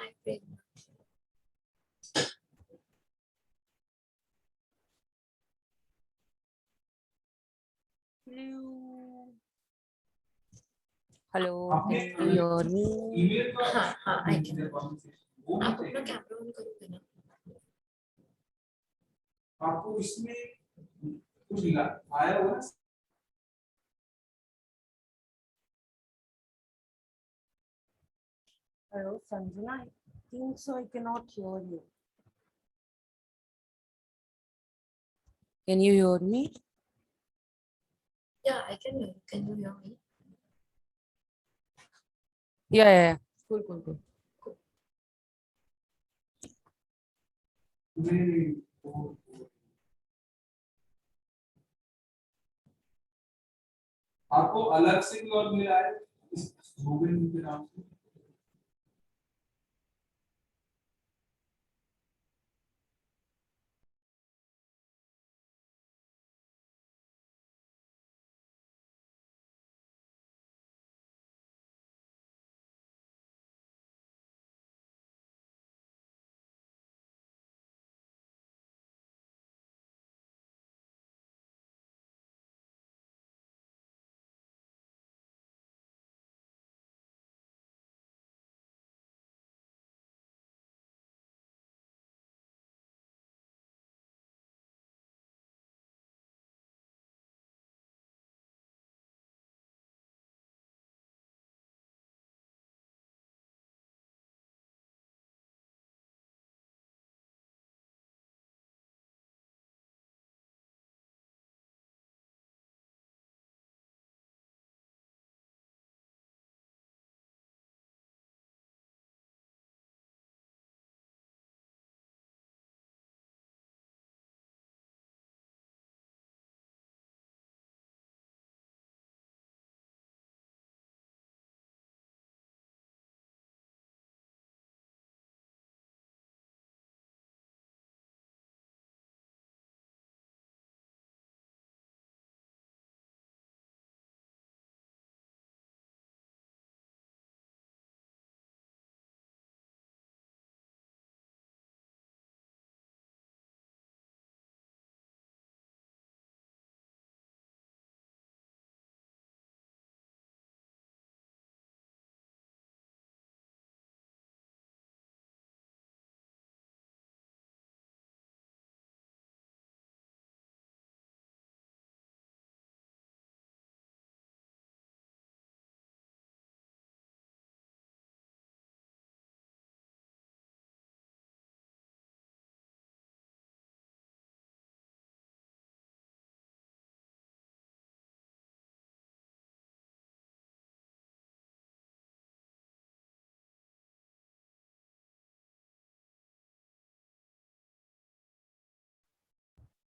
Hi, Prerna. Hello, can you hear me? हाँ हाँ I can. आप अपना कैमरा ऑन करोगे ना? आपको इसमें कुछ आया होगा ना? Hello, Sanjana. I think so. I cannot hear you. Can you hear me? Yeah, I can hear you. Can you hear me? Yeah. Cool. आपको अलग से भी और मिला है इस गोविंद के नाम से?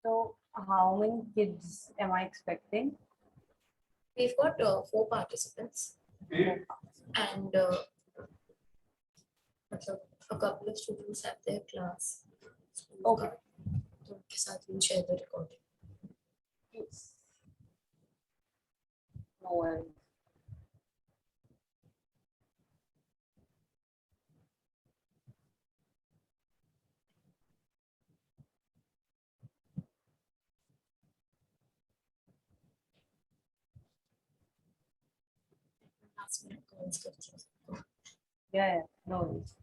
So, how many kids am I expecting? We've got 4 participants and मतलब a couple of students have their class. Okay. तो उनके साथ we'll share the recording. Yes. No worries. Last minute calls करती हूँ. Yeah. No worries.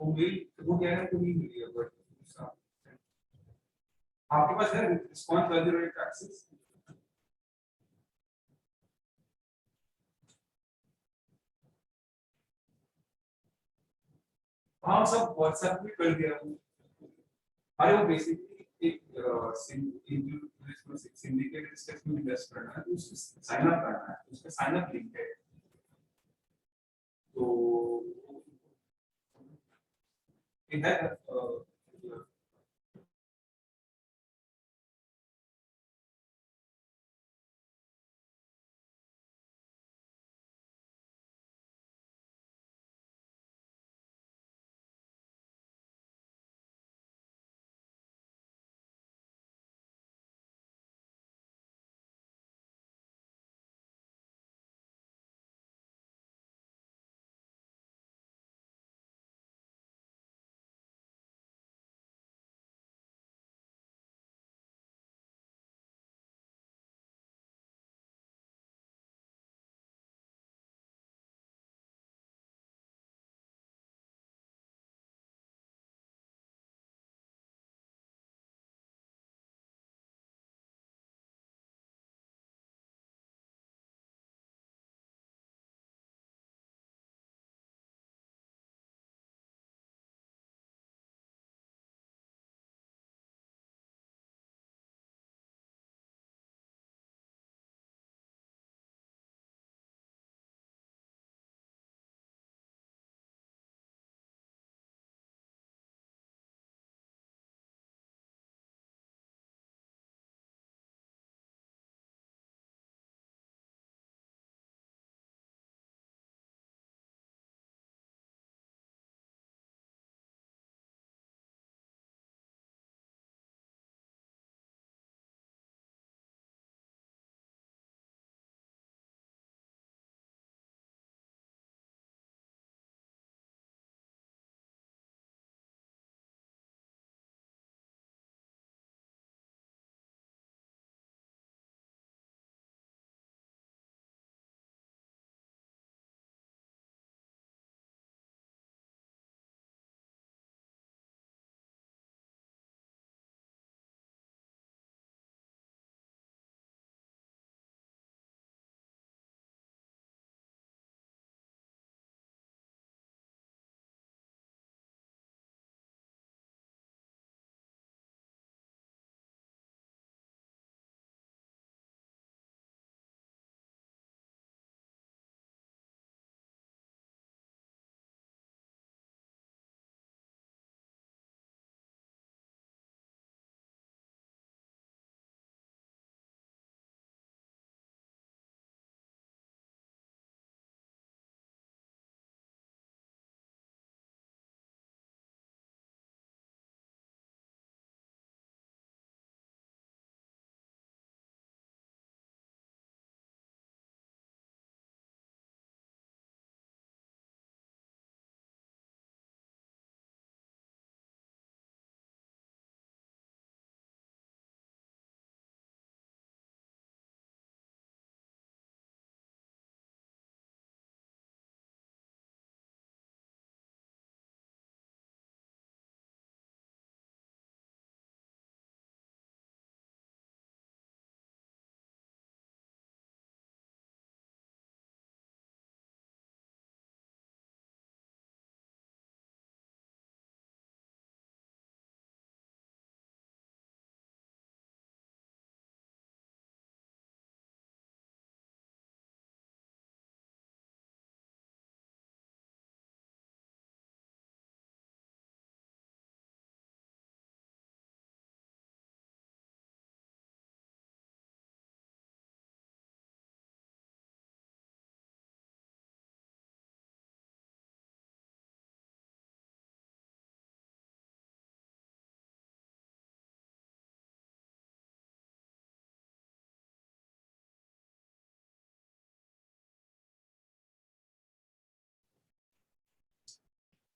वो क्या है, तो नहीं मिली है, बट आपके पास है रिस्पॉन्स वैल्यू रेट एक्सेस? हाँ सब व्हाट्सएप में कर दिया हूँ। अरे वो बेसिकली एक सिंडिकेट स्टेक्स में इन्वेस्ट करना है, तो उसको साइन अप करना है, उसका साइन अप लिंक है, तो it had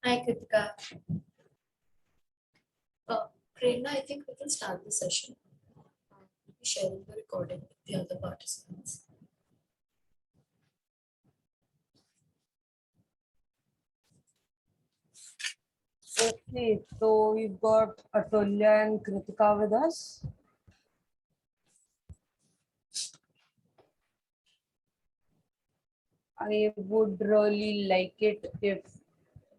Hi, Kritika. Prerna, I think we can start the session. We'll be sharing the recording with the other participants. Okay, so we've got Atulya and Kritika with us. I would really like it if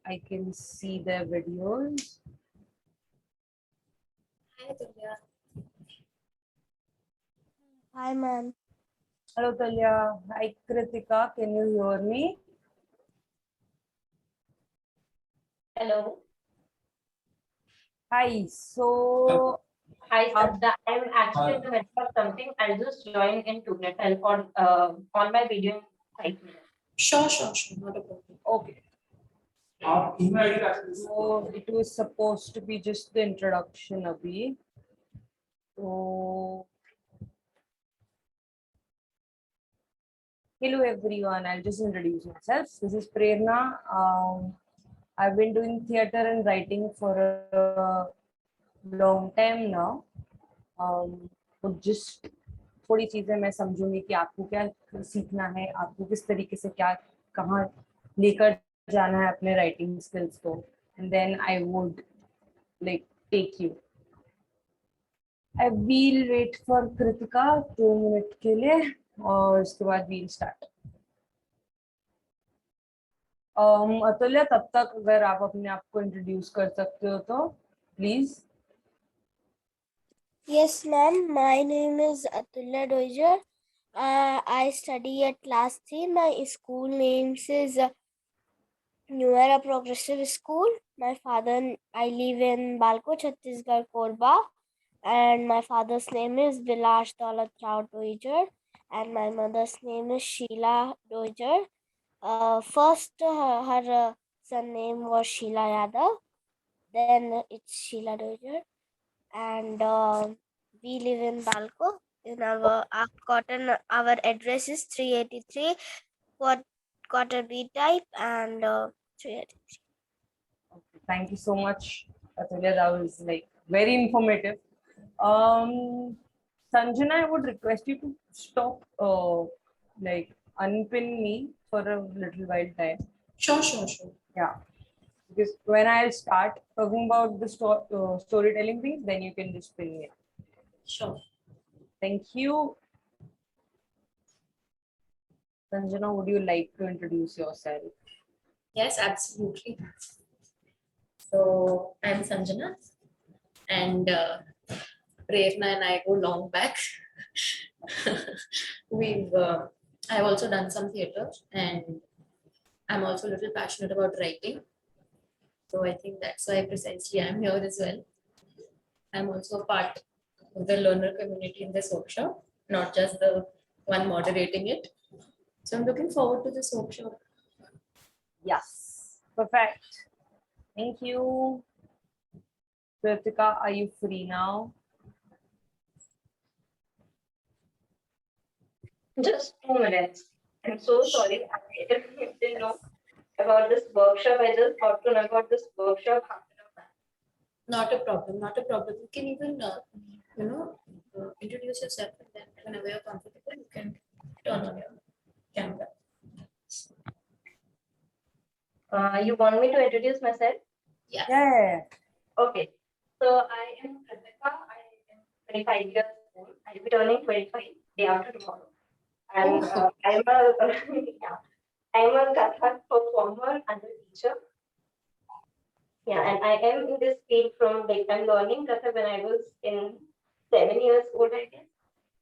I can see their videos. Hi, Tulya. Hi, ma'am. Hello, Atulya. Hi, Kritika. Can you hear me? Hello. Hi. So, Hi, Sadda. I'm actually in the middle of something. I'll just join in 2 minutes. I'll on my video in 5 minutes. Sure, not a problem. okay. आप email ID डाल सकते So it was supposed to be just the introduction, Abhi. So, hello everyone. I'll just introduce myself. This is Prerna. I've been doing theater and writing for a long time now. तो just थोड़ी चीजें मैं समझूंगी कि आपको क्या सीखना है, आपको किस तरीके से क्या कहाँ लेकर जाना है अपने राइटिंग स्किल्स को, and then I would like take you. I will wait for Kritika 2 minutes के लिए और उसके बाद we'll start. अतुल्य, तब तक अगर आप अपने आप को इंट्रोड्यूस कर सकते हो तो please. Yes, ma'am. My name is Atulya Doijer. I study at class 3. My school name is New Era Progressive School. I live in Balko, Chhattisgarh, Korba. And my father's name is Vilash Daulat Rao Doijer. And my mother's name is Sheila Doijer. First, her surname was Sheila Yadav. Then it's Sheila Doijer. And we live in Balko. Our address is 383 quarter B type and 383. Thank you so much, Atulya. That was like very informative. Sanjana, I would request you to stop like unpin me for a little while time. Sure. Yeah. Because when I'll start talking about the storytelling things, then you can just pin me. Sure. Thank you. Sanjana, would you like to introduce yourself? Yes, absolutely. So I'm Sanjana, and Prerna and I go long back. I've also done some theatre, and I'm also a little passionate about writing. So I think that's why precisely I'm here as well. I'm also a part of the learner community in this workshop, not just the one moderating it. So I'm looking forward to this workshop. Yes. Perfect. Thank you. Kritika, are you free now? Just 2 minutes. I'm so sorry. I didn't know about this workshop. I just got to know about this workshop after that. Not a problem. You can even, introduce yourself, and then whenever you're comfortable, you can turn on your camera. You want me to introduce myself? Yeah. Okay. So I am Kritika. I am 25 years old. I'll be turning 25 day after tomorrow. And I'm a Kathak performer and a teacher. Yeah, and I am in this field from like I'm learning Kathak when I was in 7 years old, I guess.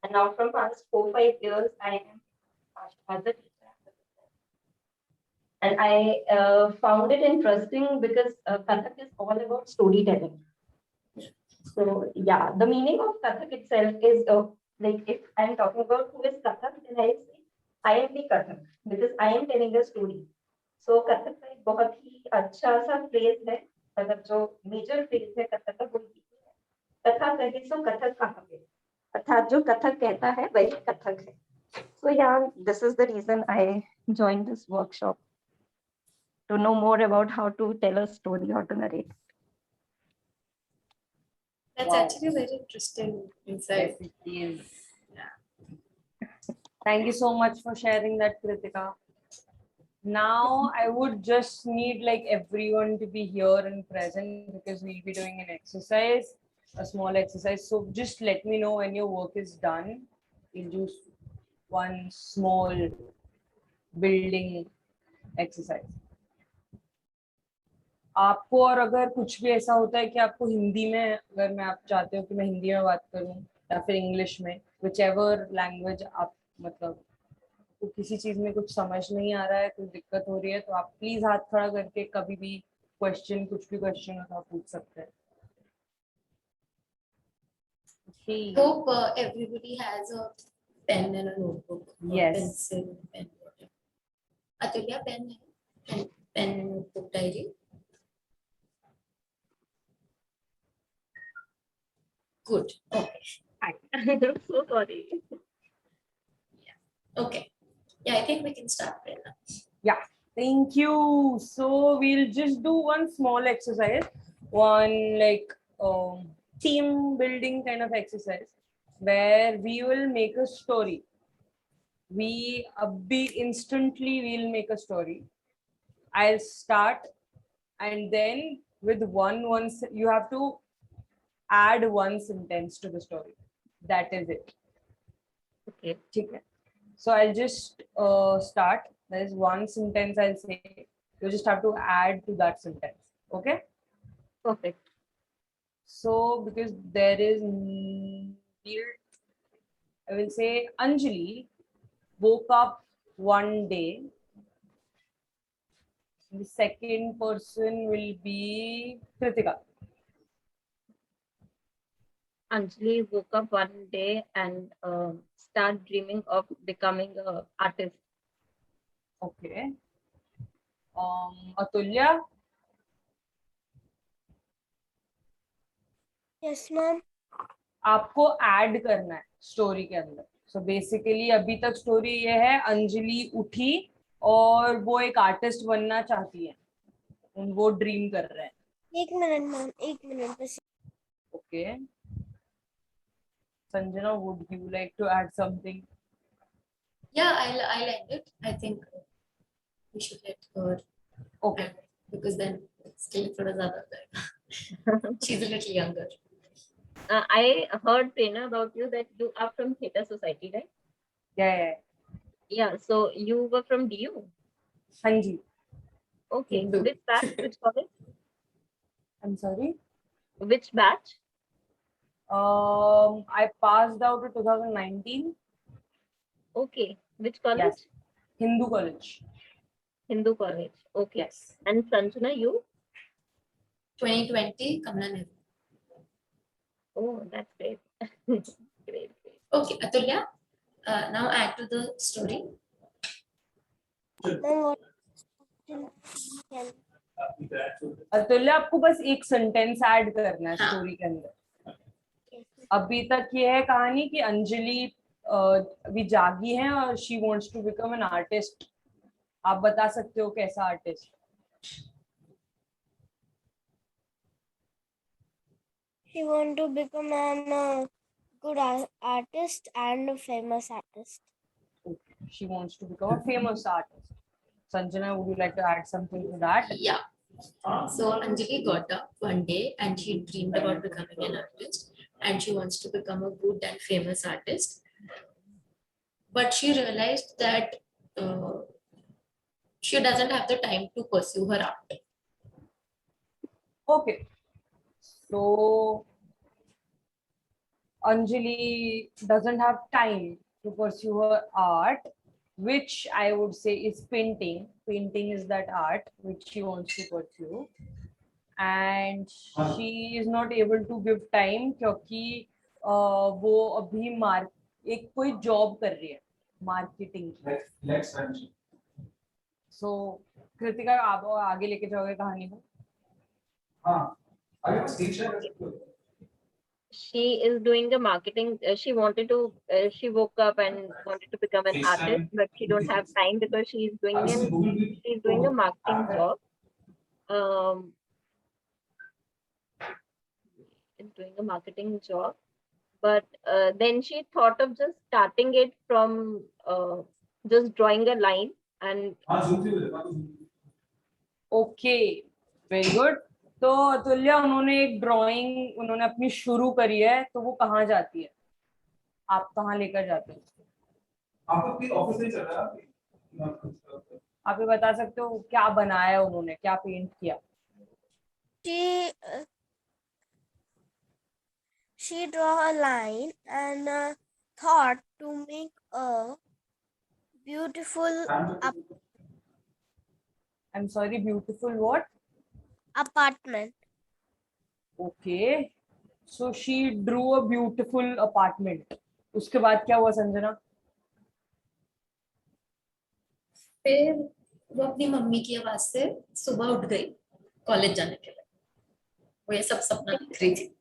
And now from past 4-5 years, I am as a teacher. And I found it interesting because Kathak is all about storytelling. So yeah, the meaning of Kathak itself is like if I'm talking about who is Kathak, then I say I am the Kathak because I am telling a story. So Kathak का एक बहुत ही अच्छा सा phrase है, मतलब जो major phrase है Kathak का वो ये है, कथा कहे सो कथक कहाँ पे, अर्थात जो कथक कहता है वही कथक है. So yeah, this is the reason I joined this workshop, to know more about how to tell a story, how to narrate. That's Wow. actually a very interesting insight. Yes, it is. Thank you so much for sharing that, Kritika. Now I would just need like everyone to be here and present because we'll be doing an exercise, a small exercise. So just let me know when your work is done. We'll do one small building exercise. आपको और अगर कुछ भी ऐसा होता है कि आपको हिंदी में अगर मैं आप चाहते हो कि मैं हिंदी में बात करूं या फिर इंग्लिश में whichever लैंग्वेज आप मतलब तो किसी चीज में कुछ समझ नहीं आ रहा है कुछ दिक्कत हो रही है तो आप प्लीज हाथ खड़ा करके कभी भी क्वेश्चन कुछ भी क्वेश्चन हो तो आप पूछ सकते हैं. Okay. Hope everybody has a pen and a notebook. Or Yes. Pencil, pen, whatever. Atulya, pen, pen, notebook, diary. Good. Okay. I'm so sorry. Okay. Yeah, I think we can start Prerna. Thank you. So we'll just do one small exercise, one like team building kind of exercise where we will make a story. We instantly will make a story. I'll start and then with you have to add one sentence to the story. That is it. Okay. Okay. So I'll just start. There is one sentence I'll say. You just have to add to that sentence. Okay. Perfect. So because there is, I will say Anjali woke up one day. The second person will be Kritika. Anjali woke up one day and start dreaming of becoming an artist. Okay. Atulya. Yes, ma'am. आपको add करना है story के अंदर. So basically अभी तक story ये है अंजलि उठी और वो एक आर्टिस्ट बनना चाहती है. वो ड्रीम कर रहे हैं. एक मिनट मैम, एक मिनट बस. Okay. Sanjana, would you like to add something? Yeah, I'll end it. I think we should let her. Okay. end it, because then it's still thoda zyada time. She's a little younger. I heard, Prerna, about you that you are from Theatre Society, right? Yeah. Yeah. So you were from DU. हाँ जी. Okay. DU. Which batch? Which college? I'm sorry. Which batch? I passed out in 2019. Okay. Which college? Yes. Hindu College. Hindu College. Okay. Yes. And Sanjana, you? 2020, Kamala Nehru. Oh, that's great. Great. Okay, Atulya, now add to the story. Ma'am, what? अतुल्य, आपको बस एक sentence add करना है हाँ. Story के अंदर. अभी तक ये है कहानी कि अंजलि अभी जागी है और she wants to become an artist. आप बता सकते हो कैसा artist. She want to become a good artist and a famous artist. Okay. She wants to become a famous artist. Sanjana, would you like to add something to that? Yeah. So Anjali got up one day and she dreamed about becoming an artist and she wants to become a good and famous artist. But she realized that she doesn't have the time to pursue her art. Okay. So Anjali doesn't have time to pursue her art, which I would say is painting. Painting is that art which she wants to pursue. And she is not able to give time क्योंकि वो अभी एक कोई job कर रही है marketing. Let's finish. So Kritika, आप आगे लेके जाओगे कहानी को. हाँ. Are you a teacher? She is doing the marketing. She wanted to. She woke up and wanted to become an artist, but she don't have time because she's doing a marketing job. Doing a marketing job, but then she thought of just starting it from just drawing a line and हाँ zoom से बोले बात okay, very good. तो अतुल्य, उन्होंने एक drawing उन्होंने अपनी शुरू करी है, तो वो कहाँ जाती है? आप कहाँ लेकर जाते हो? आपका भी ऑफिस नहीं चल रहा है आप ये बता सकते हो क्या बनाया उन्होंने, क्या पेंट किया? She uh, she draw a line and thought to make a beautiful आप I am sorry, beautiful what? apartment. Okay, so she drew a beautiful apartment. उसके बाद क्या हुआ संजना? फिर वो अपनी मम्मी की आवाज से सुबह उठ गई कॉलेज जाने के लिए। वो ये सब सपना देख रही थी।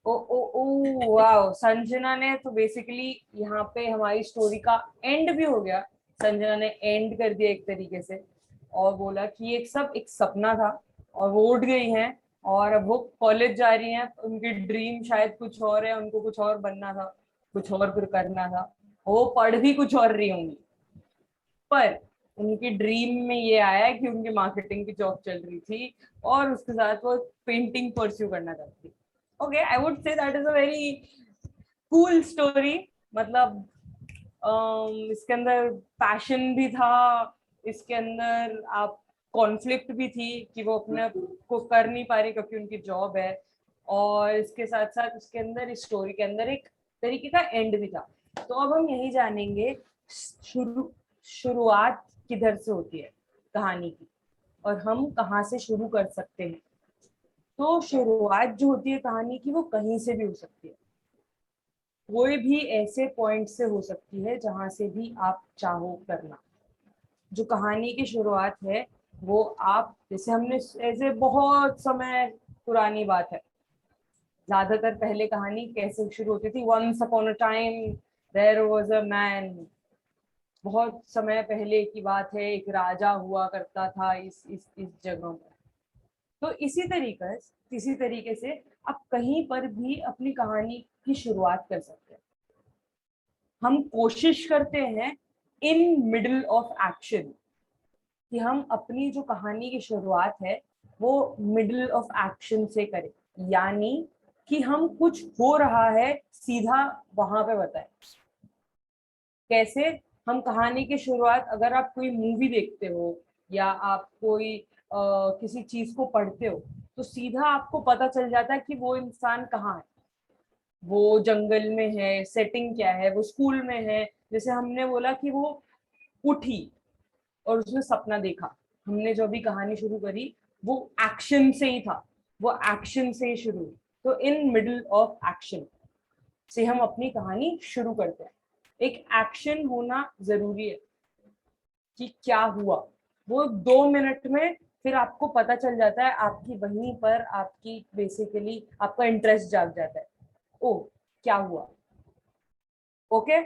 ओ ओ ओ वाओ, संजना ने तो बेसिकली यहाँ पे हमारी स्टोरी का एंड भी हो गया। संजना ने एंड कर दिया एक तरीके से, और बोला कि एक सब एक सपना था और वो उठ गई हैं और अब वो कॉलेज जा रही हैं। उनकी ड्रीम शायद कुछ और है, उनको कुछ और बनना था, कुछ और फिर करना था। वो पढ़ भी कुछ और रही होंगी, पर उनकी ड्रीम में ये आया कि उनकी मार्केटिंग की जॉब चल रही थी और उसके साथ वो पेंटिंग परस्यू करना चाहती थी। Okay, I would say that is a very cool story. मतलब इसके अंदर पैशन भी था, इसके अंदर आप कॉन्फ्लिक्ट भी थी कि वो अपने को कर नहीं पा रही क्योंकि उनकी जॉब है, और इसके साथ साथ उसके अंदर इस स्टोरी के अंदर एक तरीके का एंड भी था। तो अब हम यही जानेंगे शुरुआत किधर से होती है कहानी की, और हम कहाँ से शुरू कर सकते हैं। तो शुरुआत जो होती है कहानी की, वो कहीं से भी हो सकती है, कोई भी ऐसे पॉइंट से हो सकती है जहां से भी आप चाहो करना। जो कहानी की शुरुआत है वो आप, जैसे हमने ऐसे बहुत समय पुरानी बात है, ज्यादातर पहले कहानी कैसे शुरू होती थी? Once upon a time there was a man. बहुत समय पहले की बात है, एक राजा हुआ करता था इस जगह में। तो इसी तरीके से आप कहीं पर भी अपनी कहानी की शुरुआत कर सकते हैं। हम कोशिश करते हैं इन मिडल ऑफ एक्शन कि हम अपनी जो कहानी की शुरुआत है वो मिडल ऑफ एक्शन से करें, यानी कि हम कुछ हो रहा है सीधा वहां पे बताएं। कैसे? हम कहानी की शुरुआत, अगर आप कोई मूवी देखते हो या आप कोई किसी चीज को पढ़ते हो, तो सीधा आपको पता चल जाता है कि वो इंसान कहाँ है, वो जंगल में है, सेटिंग क्या है, वो स्कूल में है। जैसे हमने बोला कि वो उठी और उसने सपना देखा, हमने जो भी कहानी शुरू करी वो एक्शन से ही था, वो एक्शन से ही शुरू हुई। तो इन मिडल ऑफ एक्शन से हम अपनी कहानी शुरू करते हैं। एक एक्शन होना जरूरी है कि क्या हुआ, वो 2 मिनट में फिर आपको पता चल जाता है, आपकी वहीं पर आपकी बेसिकली आपका इंटरेस्ट जाग जाता है। ओ, क्या हुआ? ओके,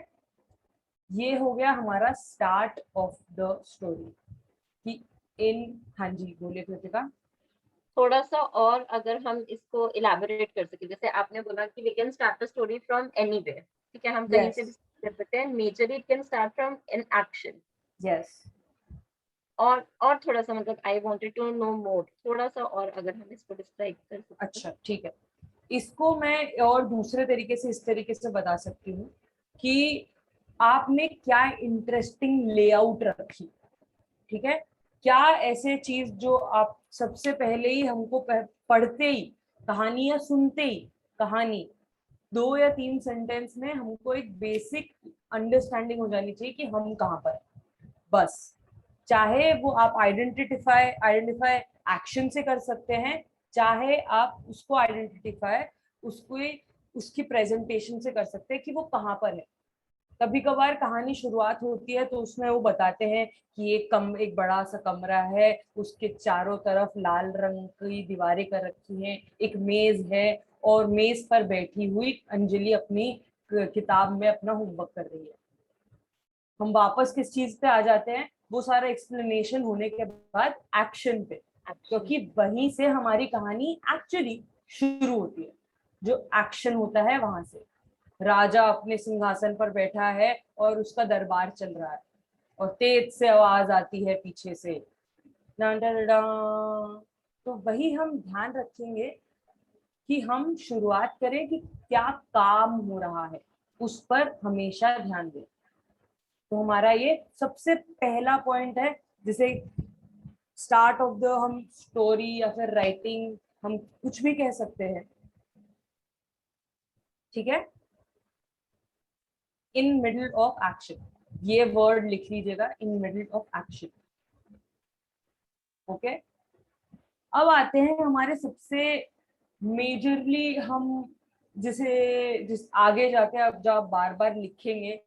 ये हो गया हमारा स्टार्ट ऑफ द स्टोरी कि इन, हाँ जी बोलिए कृतिका। थोड़ा सा और अगर हम इसको इलेबोरेट कर सके, जैसे आपने बोला कि we can start the story from anywhere, ठीक है, हम कहीं से भी कर सकते हैं। Majorly it can start from an action. Yes, और थोड़ा सा, मतलब I wanted to know more, थोड़ा सा और अगर हम इसको डिस्क्राइब कर सकते। अच्छा ठीक है। इसको मैं और दूसरे तरीके से इस तरीके से बता सकती हूँ कि आपने क्या इंटरेस्टिंग लेआउट रखी, ठीक है? क्या ऐसे चीज जो आप सबसे पहले ही हमको पढ़ते ही कहानी या सुनते ही कहानी 2 या 3 सेंटेंस में हमको एक बेसिक अंडरस्टैंडिंग हो जानी चाहिए कि हम कहाँ पर, बस। चाहे वो आप आइडेंटिफाई एक्शन से कर सकते हैं, चाहे आप उसको आइडेंटिफाई उसको उसकी प्रेजेंटेशन से कर सकते हैं कि वो कहाँ पर है। कभी कभार कहानी शुरुआत होती है तो उसमें वो बताते हैं कि एक बड़ा सा कमरा है, उसके चारों तरफ लाल रंग की दीवारें कर रखी हैं, एक मेज है और मेज पर बैठी हुई अंजलि अपनी किताब में अपना होमवर्क कर रही है। हम वापस किस चीज पे आ जाते हैं? वो सारा एक्सप्लेनेशन होने के बाद एक्शन पे, क्योंकि वहीं से हमारी कहानी एक्चुअली शुरू होती है। जो एक्शन होता है वहां से, राजा अपने सिंहासन पर बैठा है और उसका दरबार चल रहा है, और तेज से आवाज आती है पीछे से, डा डा डा डा। तो वही हम ध्यान रखेंगे कि हम शुरुआत करें कि क्या काम हो रहा है, उस पर हमेशा ध्यान दें। तो हमारा ये सबसे पहला पॉइंट है, जिसे स्टार्ट ऑफ द हम स्टोरी या फिर राइटिंग हम कुछ भी कह सकते हैं, ठीक है। इन मिडल ऑफ एक्शन, ये वर्ड लिख लीजिएगा, in middle of action. Okay, अब आते हैं हमारे सबसे मेजरली हम जिस आगे जाके अब जब आप बार बार लिखेंगे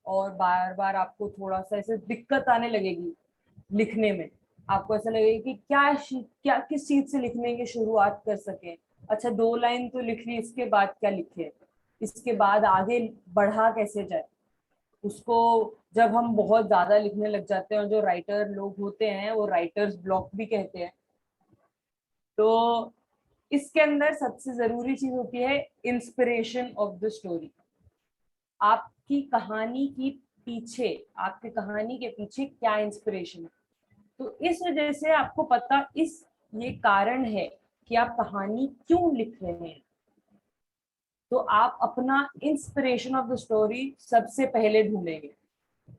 और बार बार आपको थोड़ा सा ऐसे दिक्कत आने लगेगी लिखने में, आपको ऐसा लगेगा कि क्या किस चीज से लिखने की शुरुआत कर सके। अच्छा 2 लाइन तो लिख ली, इसके बाद क्या लिखे, इसके बाद आगे बढ़ा कैसे जाए उसको। जब हम बहुत ज्यादा लिखने लग जाते हैं और जो राइटर लोग होते हैं वो राइटर्स ब्लॉक भी कहते हैं, तो इसके अंदर सबसे जरूरी चीज होती है इंस्पिरेशन ऑफ द स्टोरी। आपकी कहानी के पीछे क्या इंस्पिरेशन है। तो इस वजह से आपको पता ये कारण है कि आप कहानी क्यों लिख रहे हैं। तो आप अपना इंस्पिरेशन ऑफ द स्टोरी सबसे पहले ढूंढेंगे,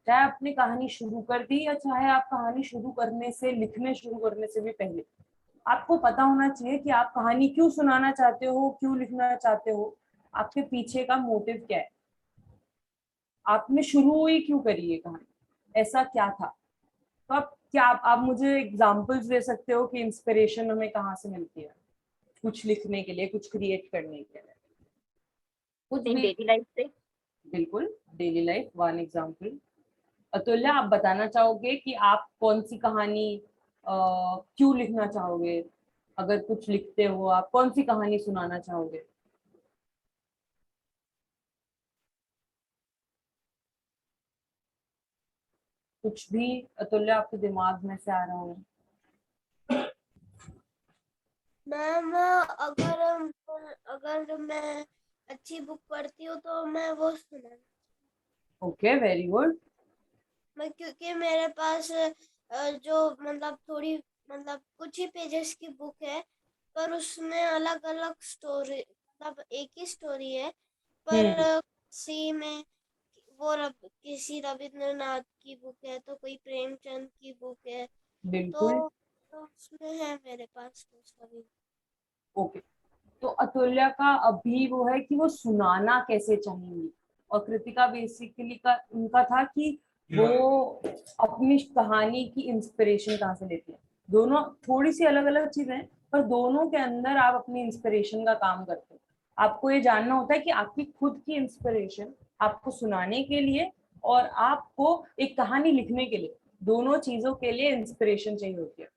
चाहे आपने कहानी शुरू कर दी या चाहे आप कहानी लिखने शुरू करने से भी पहले आपको पता होना चाहिए कि आप कहानी क्यों सुनाना चाहते हो, क्यों लिखना चाहते हो, आपके पीछे का मोटिव क्या है, आपने शुरू ही क्यों करी ये कहानी, ऐसा क्या था। तो आप मुझे एग्जांपल्स दे सकते हो कि इंस्पिरेशन हमें कहाँ से मिलती है कुछ लिखने के लिए, कुछ क्रिएट करने के लिए। कुछ भी डेली लाइफ से। बिल्कुल, डेली लाइफ वन एग्जांपल। अतुल्य, आप बताना चाहोगे कि आप कौन सी कहानी क्यों लिखना चाहोगे, अगर कुछ लिखते हो आप कौन सी कहानी सुनाना चाहोगे। कुछ भी अतुल्य आपके दिमाग में से आ रहा हो। मैम अगर मैं अच्छी बुक पढ़ती हूँ तो मैं वो सुना। Okay, very good. मैं क्योंकि मेरे पास जो मतलब कुछ ही पेजेस की बुक है, पर उसमें अलग अलग स्टोरी, मतलब एक ही स्टोरी है, पर किसी में किसी रविंद्रनाथ की बुक है तो कोई प्रेमचंद की बुक है, बिल्कुल। तो उसमें है मेरे पास वो सभी। ओके, तो अतुल्य का अभी वो है कि वो सुनाना कैसे चाहेंगी, और कृतिका बेसिकली का उनका था कि वो अपनी कहानी की इंस्पिरेशन कहाँ से लेती है। दोनों थोड़ी सी अलग अलग चीजें हैं, पर दोनों के अंदर आप अपनी इंस्पिरेशन का काम करते हो। आपको ये जानना होता है कि आपकी खुद की इंस्पिरेशन आपको सुनाने के लिए और आपको एक कहानी लिखने के लिए, दोनों चीजों के लिए इंस्पिरेशन चाहिए होती है।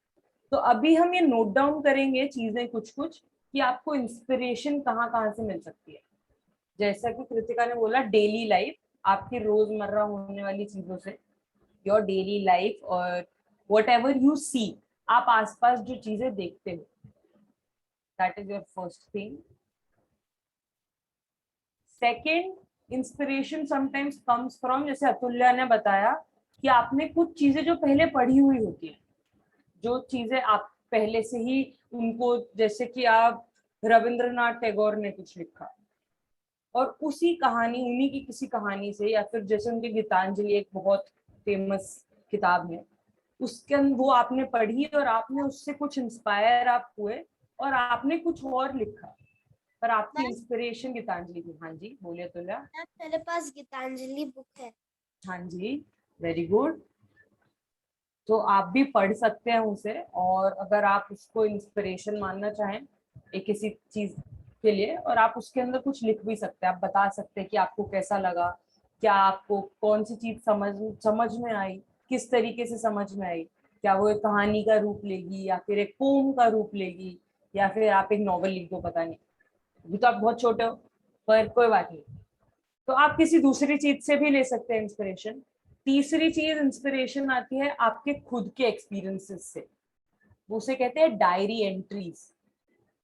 तो अभी हम ये नोट डाउन करेंगे चीजें कुछ कुछ कि आपको इंस्पिरेशन कहाँ कहाँ से मिल सकती है। जैसा कि कृतिका ने बोला, डेली लाइफ, आपकी रोजमर्रा होने वाली चीजों से, योर डेली लाइफ और वट एवर यू सी, आप आसपास जो चीजें देखते हो, that is your first thing. Second, inspiration sometimes comes from, जैसे अतुल्य ने बताया कि आपने कुछ चीजें जो पहले पढ़ी हुई होती है, जो चीजें आप पहले से ही उनको, जैसे कि आप रविंद्रनाथ टैगोर ने कुछ लिखा और उसी कहानी, उन्हीं की किसी कहानी से, या फिर जैसे उनकी गीतांजलि एक बहुत फेमस किताब है, उसके अंदर वो आपने पढ़ी और आपने उससे कुछ इंस्पायर आप हुए और आपने कुछ और लिखा, पर आपकी इंस्पिरेशन गीतांजलि थी। हाँ जी, बोलिए तुल्या। मेरे पास गीतांजलि बुक है। हाँ जी, वेरी गुड। तो आप भी पढ़ सकते हैं उसे, और अगर आप उसको इंस्पिरेशन मानना चाहें एक किसी चीज के लिए, और आप उसके अंदर कुछ लिख भी सकते हैं, आप बता सकते हैं कि आपको कैसा लगा, क्या आपको कौन सी चीज समझ में आई, किस तरीके से समझ में आई, क्या वो एक कहानी का रूप लेगी या फिर एक पोम का रूप लेगी, या फिर आप एक नॉवल लिख दो, पता नहीं, अभी तो आप बहुत छोटे हो, पर कोई बात नहीं। तो आप किसी दूसरी चीज से भी ले सकते हैं इंस्पिरेशन। तीसरी चीज इंस्पिरेशन आती है आपके खुद के एक्सपीरियंसेस से, उसे कहते हैं डायरी एंट्रीज,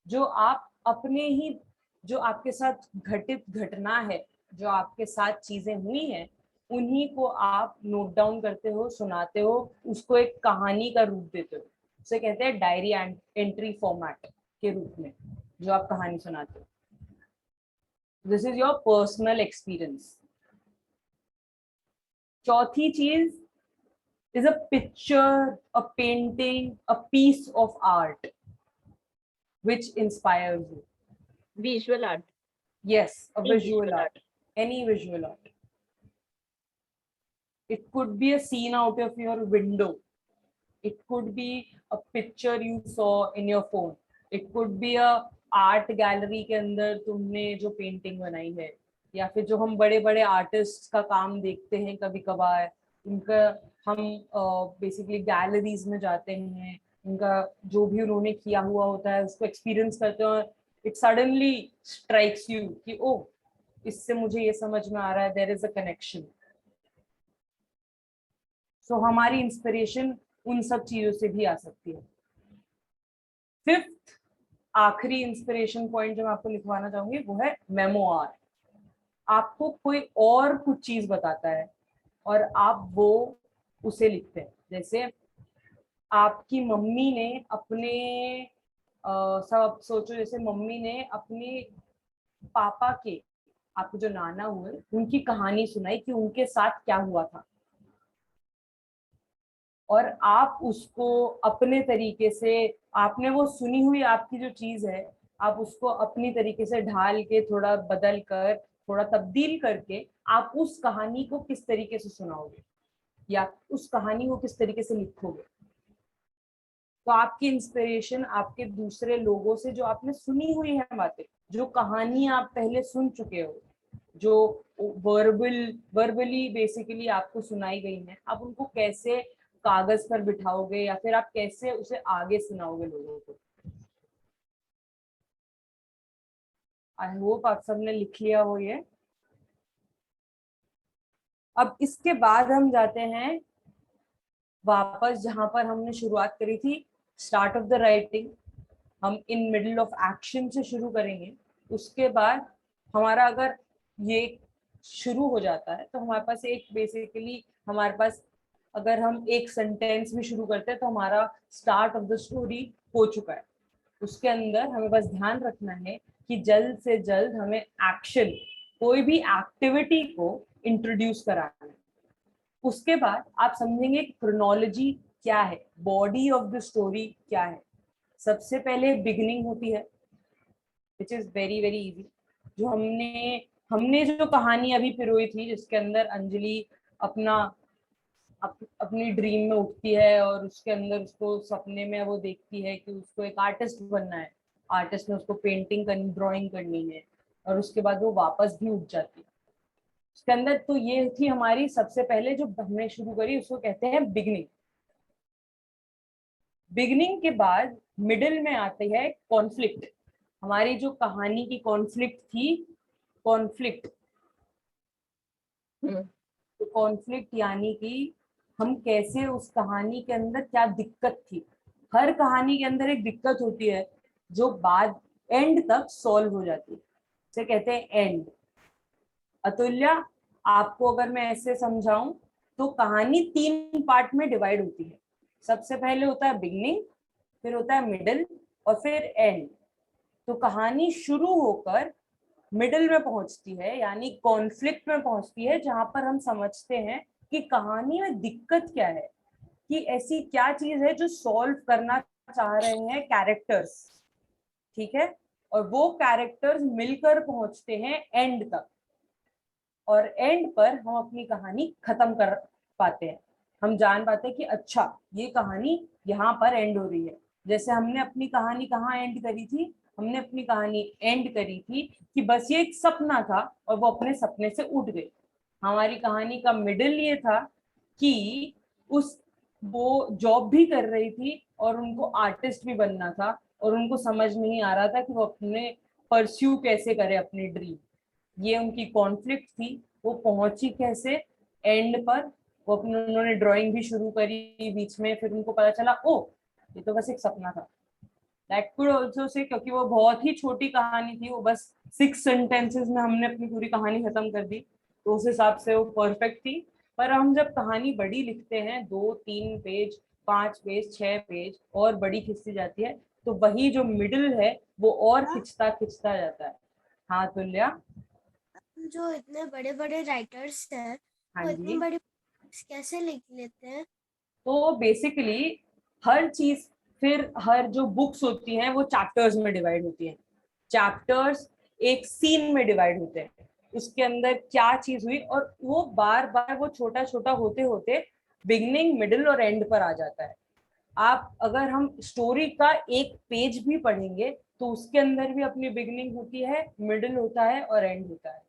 जो आप अपने ही, जो आपके साथ घटित घटना है, जो आपके साथ चीजें हुई हैं, उन्हीं को आप नोट डाउन करते हो, सुनाते हो, उसको एक कहानी का रूप देते हो। उसे कहते हैं डायरी एंट्री फॉर्मेट के रूप में जो आप कहानी सुनाते हो। This is your personal experience. चौथी चीज is a picture, a painting, a piece of art which inspires you. Visual art. Yes, a Any visual art. Any visual art. It could be a scene out of your window. It could be a picture you saw in your phone. It could be a art gallery के अंदर तुमने जो painting बनाई है, या फिर जो हम बड़े बड़े आर्टिस्ट का काम देखते हैं कभी कभार, उनका हम बेसिकली गैलरीज में जाते हैं, उनका जो भी उन्होंने किया हुआ होता है उसको एक्सपीरियंस करते हैं, इट सडनली स्ट्राइक्स यू कि ओ, इससे मुझे ये समझ में आ रहा है, देयर इज अ कनेक्शन। सो हमारी इंस्पिरेशन उन सब चीजों से भी आ सकती है। फिफ्थ आखिरी इंस्पिरेशन पॉइंट जो मैं आपको लिखवाना चाहूंगी वो है मेमोआर। आपको कोई और कुछ चीज बताता है और आप वो उसे लिखते हैं। जैसे आपकी मम्मी ने अपने सब सोचो, जैसे मम्मी ने अपने पापा के, आपके जो नाना हुए, उनकी कहानी सुनाई कि उनके साथ क्या हुआ था, और आप उसको अपने तरीके से, आपने वो सुनी हुई आपकी जो चीज है, आप उसको अपनी तरीके से ढाल के, थोड़ा बदल कर, थोड़ा तब्दील करके आप उस कहानी को किस तरीके से सुनाओगे या उस कहानी को किस तरीके से लिखोगे। तो आपकी इंस्पिरेशन आपके दूसरे लोगों से, जो आपने सुनी हुई है बातें, जो कहानी आप पहले सुन चुके हो, जो वर्बली बेसिकली आपको सुनाई गई है, आप उनको कैसे कागज पर बिठाओगे या फिर आप कैसे उसे आगे सुनाओगे लोगों को। आई होप आप सबने लिख लिया हो ये। अब इसके बाद हम जाते हैं वापस जहां पर हमने शुरुआत करी थी, स्टार्ट ऑफ द राइटिंग। हम इन मिडल ऑफ एक्शन से शुरू करेंगे। उसके बाद हमारा अगर ये शुरू हो जाता है तो हमारे पास एक बेसिकली, हमारे पास अगर हम एक सेंटेंस भी शुरू करते हैं तो हमारा स्टार्ट ऑफ द स्टोरी हो चुका है। उसके अंदर हमें बस ध्यान रखना है कि जल्द से जल्द हमें एक्शन, कोई भी एक्टिविटी को इंट्रोड्यूस कराना है। उसके बाद आप समझेंगे क्रोनोलॉजी क्या है, बॉडी ऑफ द स्टोरी क्या है। सबसे पहले बिगिनिंग होती है, which is very very easy. जो हमने जो कहानी अभी पिरोई थी, जिसके अंदर अंजलि अपनी ड्रीम में उठती है और उसके अंदर उसको सपने में वो देखती है कि उसको एक आर्टिस्ट बनना है, आर्टिस्ट में उसको पेंटिंग करनी, ड्राइंग करनी है, और उसके बाद वो वापस भी उठ जाती है उसके अंदर। तो ये थी हमारी सबसे पहले जो हमने शुरू करी, उसको कहते हैं बिगनिंग। बिगनिंग के बाद मिडिल में आती है कॉन्फ्लिक्ट। हमारी जो कहानी की कॉन्फ्लिक्ट थी, कॉन्फ्लिक्ट, तो कॉन्फ्लिक्ट यानी कि हम कैसे उस कहानी के अंदर क्या दिक्कत थी। हर कहानी के अंदर एक दिक्कत होती है जो बाद एंड तक सॉल्व हो जाती है, इसे कहते हैं एंड। अतुल्या, आपको अगर मैं ऐसे समझाऊं तो कहानी 3 पार्ट में डिवाइड होती है। सबसे पहले होता है बिगनिंग, फिर होता है मिडिल और फिर एंड। तो कहानी शुरू होकर मिडिल में पहुंचती है, यानी कॉन्फ्लिक्ट में पहुंचती है, जहां पर हम समझते हैं कि कहानी में दिक्कत क्या है, कि ऐसी क्या चीज है जो सॉल्व करना चाह रहे हैं कैरेक्टर्स, ठीक है। और वो कैरेक्टर्स मिलकर पहुंचते हैं एंड तक, और एंड पर हम अपनी कहानी खत्म कर पाते हैं। हम जान पाते हैं कि अच्छा, ये कहानी यहाँ पर एंड हो रही है। जैसे हमने अपनी कहानी कहाँ एंड करी थी, हमने अपनी कहानी एंड करी थी कि बस ये एक सपना था और वो अपने सपने से उठ गए। हमारी कहानी का मिडिल ये था कि वो जॉब भी कर रही थी और उनको आर्टिस्ट भी बनना था, और उनको समझ नहीं आ रहा था कि वो अपने परस्यू कैसे करे अपनी ड्रीम। ये उनकी कॉन्फ्लिक्ट थी। वो पहुंची कैसे एंड पर, वो उन्होंने ड्राइंग भी शुरू करी बीच में, फिर उनको पता चला ओ, ये तो बस एक सपना था। दैट कुड ऑल्सो से, क्योंकि वो बहुत ही छोटी कहानी थी, वो बस 6 सेंटेंसेस में हमने अपनी पूरी कहानी खत्म कर दी। तो उस हिसाब से वो परफेक्ट थी। पर हम जब कहानी बड़ी लिखते हैं, 2-3 पेज, 5 पेज, 6 पेज और बड़ी खिंचती जाती है, तो वही जो मिडिल है वो और खिंचता खिंचता जाता है। हाँ तुल्या। जो इतने बड़े बड़े राइटर्स हैं हाँ वो इतनी जी। बड़ी कैसे लिख लेते हैं? तो बेसिकली हर चीज, फिर हर जो बुक्स होती हैं वो चैप्टर्स में डिवाइड होती हैं। चैप्टर्स एक सीन में डिवाइड होते हैं, उसके अंदर क्या चीज हुई, और वो बार बार वो छोटा छोटा होते होते बिगनिंग, मिडिल और एंड पर आ जाता है। आप अगर हम स्टोरी का एक पेज भी पढ़ेंगे तो उसके अंदर भी अपनी बिगनिंग होती है, मिडिल होता है और एंड होता है।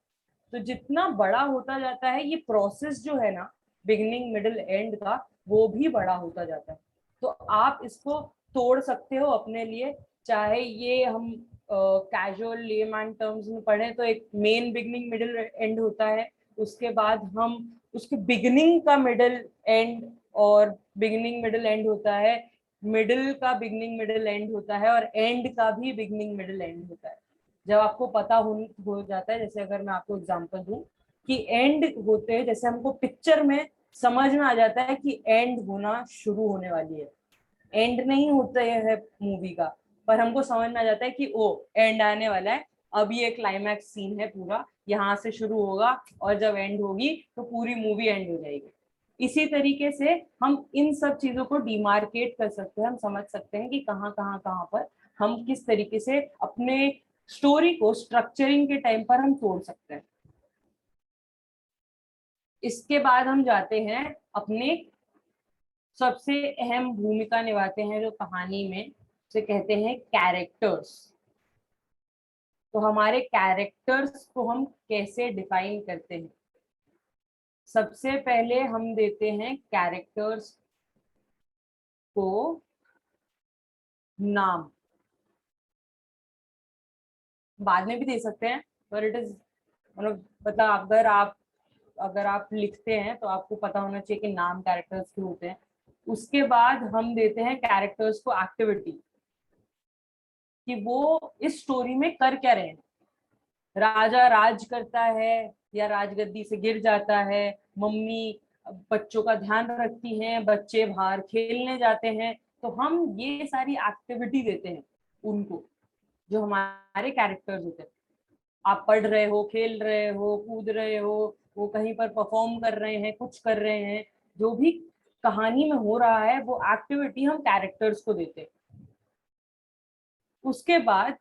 तो जितना बड़ा होता जाता है ये प्रोसेस जो है ना, बिगनिंग मिडिल एंड का, वो भी बड़ा होता जाता है। तो आप इसको तोड़ सकते हो अपने लिए, चाहे ये हम कैजुअल लेमैन टर्म्स में पढ़े तो एक मेन बिगनिंग मिडिल एंड होता है, उसके बाद हम उसके बिगनिंग का मिडिल एंड और बिगनिंग मिडिल एंड होता है, मिडिल का बिगनिंग मिडिल एंड होता है और एंड का भी बिगनिंग मिडिल एंड होता है। जब आपको पता हो जाता है, जैसे अगर मैं आपको एग्जांपल दूं कि एंड होते हैं, जैसे हमको पिक्चर में समझ में आ जाता है कि एंड होना शुरू होने वाली है, एंड नहीं होता है मूवी का, पर हमको समझ में आ जाता है कि ओ एंड आने वाला है, अब ये क्लाइमैक्स सीन है पूरा, यहाँ से शुरू होगा और जब एंड होगी तो पूरी मूवी एंड हो जाएगी। इसी तरीके से हम इन सब चीजों को डिमार्केट कर सकते हैं, हम समझ सकते हैं कि कहाँ पर हम किस तरीके से अपने स्टोरी को स्ट्रक्चरिंग के टाइम पर हम तोड़ सकते हैं। इसके बाद हम जाते हैं अपने सबसे अहम भूमिका निभाते हैं जो कहानी में, उसे कहते हैं कैरेक्टर्स। तो हमारे कैरेक्टर्स को हम कैसे डिफाइन करते हैं? सबसे पहले हम देते हैं कैरेक्टर्स को नाम, बाद में भी दे सकते हैं, पर इट इज मतलब अगर आप लिखते हैं तो आपको पता होना चाहिए कि नाम कैरेक्टर्स के होते हैं। उसके बाद हम देते हैं कैरेक्टर्स को एक्टिविटी, कि वो इस स्टोरी में कर क्या रहे हैं। राजा राज करता है या राजगद्दी से गिर जाता है, मम्मी बच्चों का ध्यान रखती हैं, बच्चे बाहर खेलने जाते हैं, तो हम ये सारी एक्टिविटी देते हैं उनको, जो हमारे कैरेक्टर्स होते हैं। आप पढ़ रहे हो, खेल रहे हो, कूद रहे हो, वो कहीं पर परफॉर्म कर रहे हैं, कुछ कर रहे हैं, जो भी कहानी में हो रहा है वो एक्टिविटी हम कैरेक्टर्स को देते हैं। उसके बाद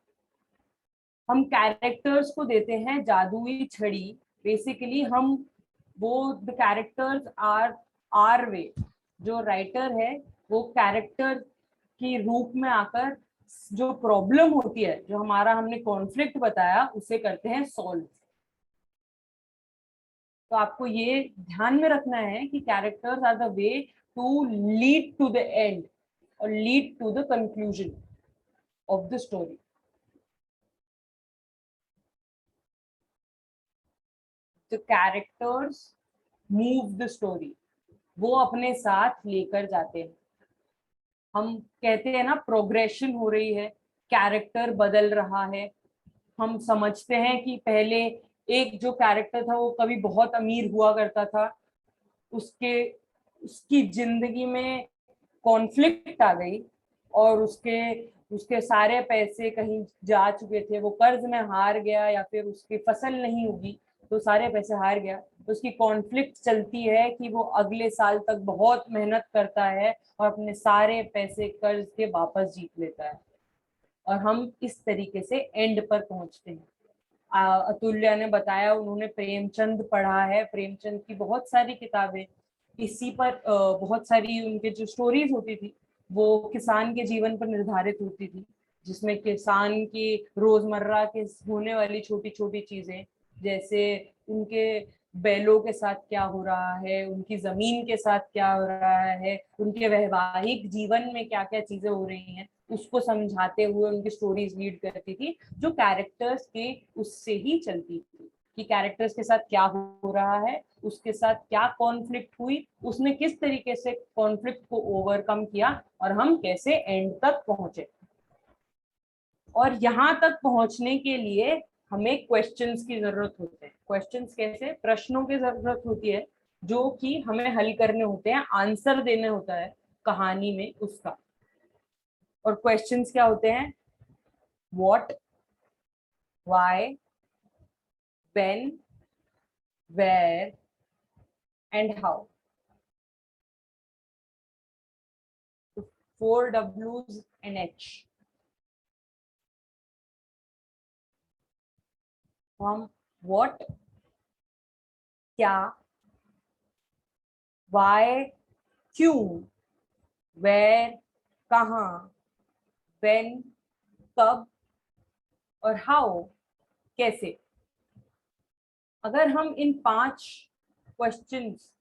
हम कैरेक्टर्स को देते हैं जादुई छड़ी। बेसिकली हम वो द कैरेक्टर्स आर वे, जो राइटर है वो कैरेक्टर की रूप में आकर जो प्रॉब्लम होती है, जो हमारा हमने कॉन्फ्लिक्ट बताया, उसे करते हैं सॉल्व। तो आपको ये ध्यान में रखना है कि characters are the way to lead to the end और lead to the conclusion of the story. The characters move the story, वो अपने साथ लेकर जाते हैं। हम कहते हैं ना प्रोग्रेशन हो रही है, कैरेक्टर बदल रहा है। हम समझते हैं कि पहले एक जो कैरेक्टर था वो कभी बहुत अमीर हुआ करता था, उसके उसकी जिंदगी में कॉन्फ्लिक्ट आ गई और उसके उसके सारे पैसे कहीं जा चुके थे, वो कर्ज में हार गया या फिर उसकी फसल नहीं उगी तो सारे पैसे हार गया। तो उसकी कॉन्फ्लिक्ट चलती है कि वो अगले साल तक बहुत मेहनत करता है और अपने सारे पैसे कर्ज के वापस जीत लेता है, और हम इस तरीके से एंड पर पहुंचते हैं। अतुल्या ने बताया उन्होंने प्रेमचंद पढ़ा है, प्रेमचंद की बहुत सारी किताबें इसी पर, बहुत सारी उनके जो स्टोरीज होती थी वो किसान के जीवन पर निर्धारित होती थी, जिसमें किसान की रोजमर्रा के होने वाली छोटी छोटी चीजें, जैसे उनके बैलों के साथ क्या हो रहा है, उनकी जमीन के साथ क्या हो रहा है, उनके वैवाहिक जीवन में क्या क्या चीजें हो रही हैं, उसको समझाते हुए उनकी स्टोरीज लीड करती थी, जो कैरेक्टर्स के उससे ही चलती थी कि कैरेक्टर्स के साथ क्या हो रहा है, उसके साथ क्या कॉन्फ्लिक्ट हुई, उसने किस तरीके से कॉन्फ्लिक्ट को ओवरकम किया और हम कैसे एंड तक पहुंचे। और यहाँ तक पहुंचने के लिए हमें क्वेश्चंस की जरूरत होती है। क्वेश्चंस कैसे? प्रश्नों की जरूरत होती है जो कि हमें हल करने होते हैं, आंसर देने होता है कहानी में उसका। और क्वेश्चंस क्या होते हैं? What, why, when, where and how. 4 W's and H। हम व्हाट क्या, व्हाई क्यों, वेयर कहाँ, व्हेन कब, और हाउ कैसे। अगर हम इन 5 क्वेश्चंस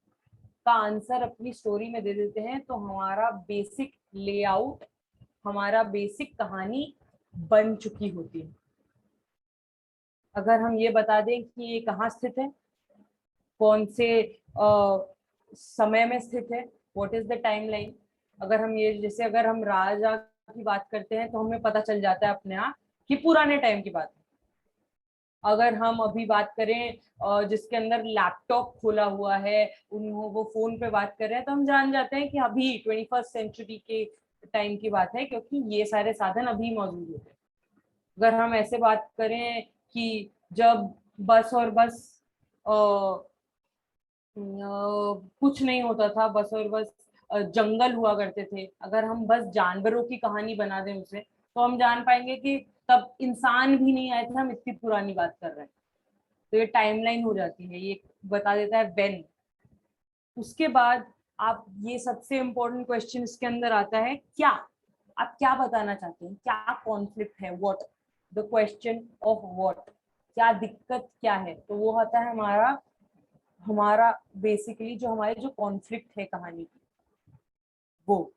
का आंसर अपनी स्टोरी में दे देते हैं तो हमारा बेसिक लेआउट, हमारा बेसिक कहानी बन चुकी होती है। अगर हम ये बता दें कि ये कहाँ स्थित है, कौन से समय में स्थित है, what is the time line. अगर हम ये, जैसे अगर हम राजा की बात करते हैं तो हमें पता चल जाता है अपने आप कि पुराने टाइम की बात है। अगर हम अभी बात करें जिसके अंदर लैपटॉप खोला हुआ है, वो फोन पे बात कर रहे हैं, तो हम जान जाते हैं कि अभी 21st सेंचुरी के टाइम की बात है, क्योंकि ये सारे साधन अभी मौजूद होते हैं। अगर हम ऐसे बात करें कि जब बस और बस कुछ नहीं होता था, बस और बस जंगल हुआ करते थे, अगर हम बस जानवरों की कहानी बना दें उसे, तो हम जान पाएंगे कि तब इंसान भी नहीं आए थे, हम इतनी पुरानी बात कर रहे हैं। तो ये टाइमलाइन हो जाती है, ये बता देता है व्हेन। उसके बाद आप, ये सबसे इम्पोर्टेंट क्वेश्चन इसके अंदर आता है क्या। आप क्या बताना चाहते हैं, क्या कॉन्फ्लिक्ट है, what, the question of what, क्या दिक्कत क्या है। तो वो आता है हमारा बेसिकली जो हमारे जो कॉन्फ्लिक्ट है कहानी की, वो।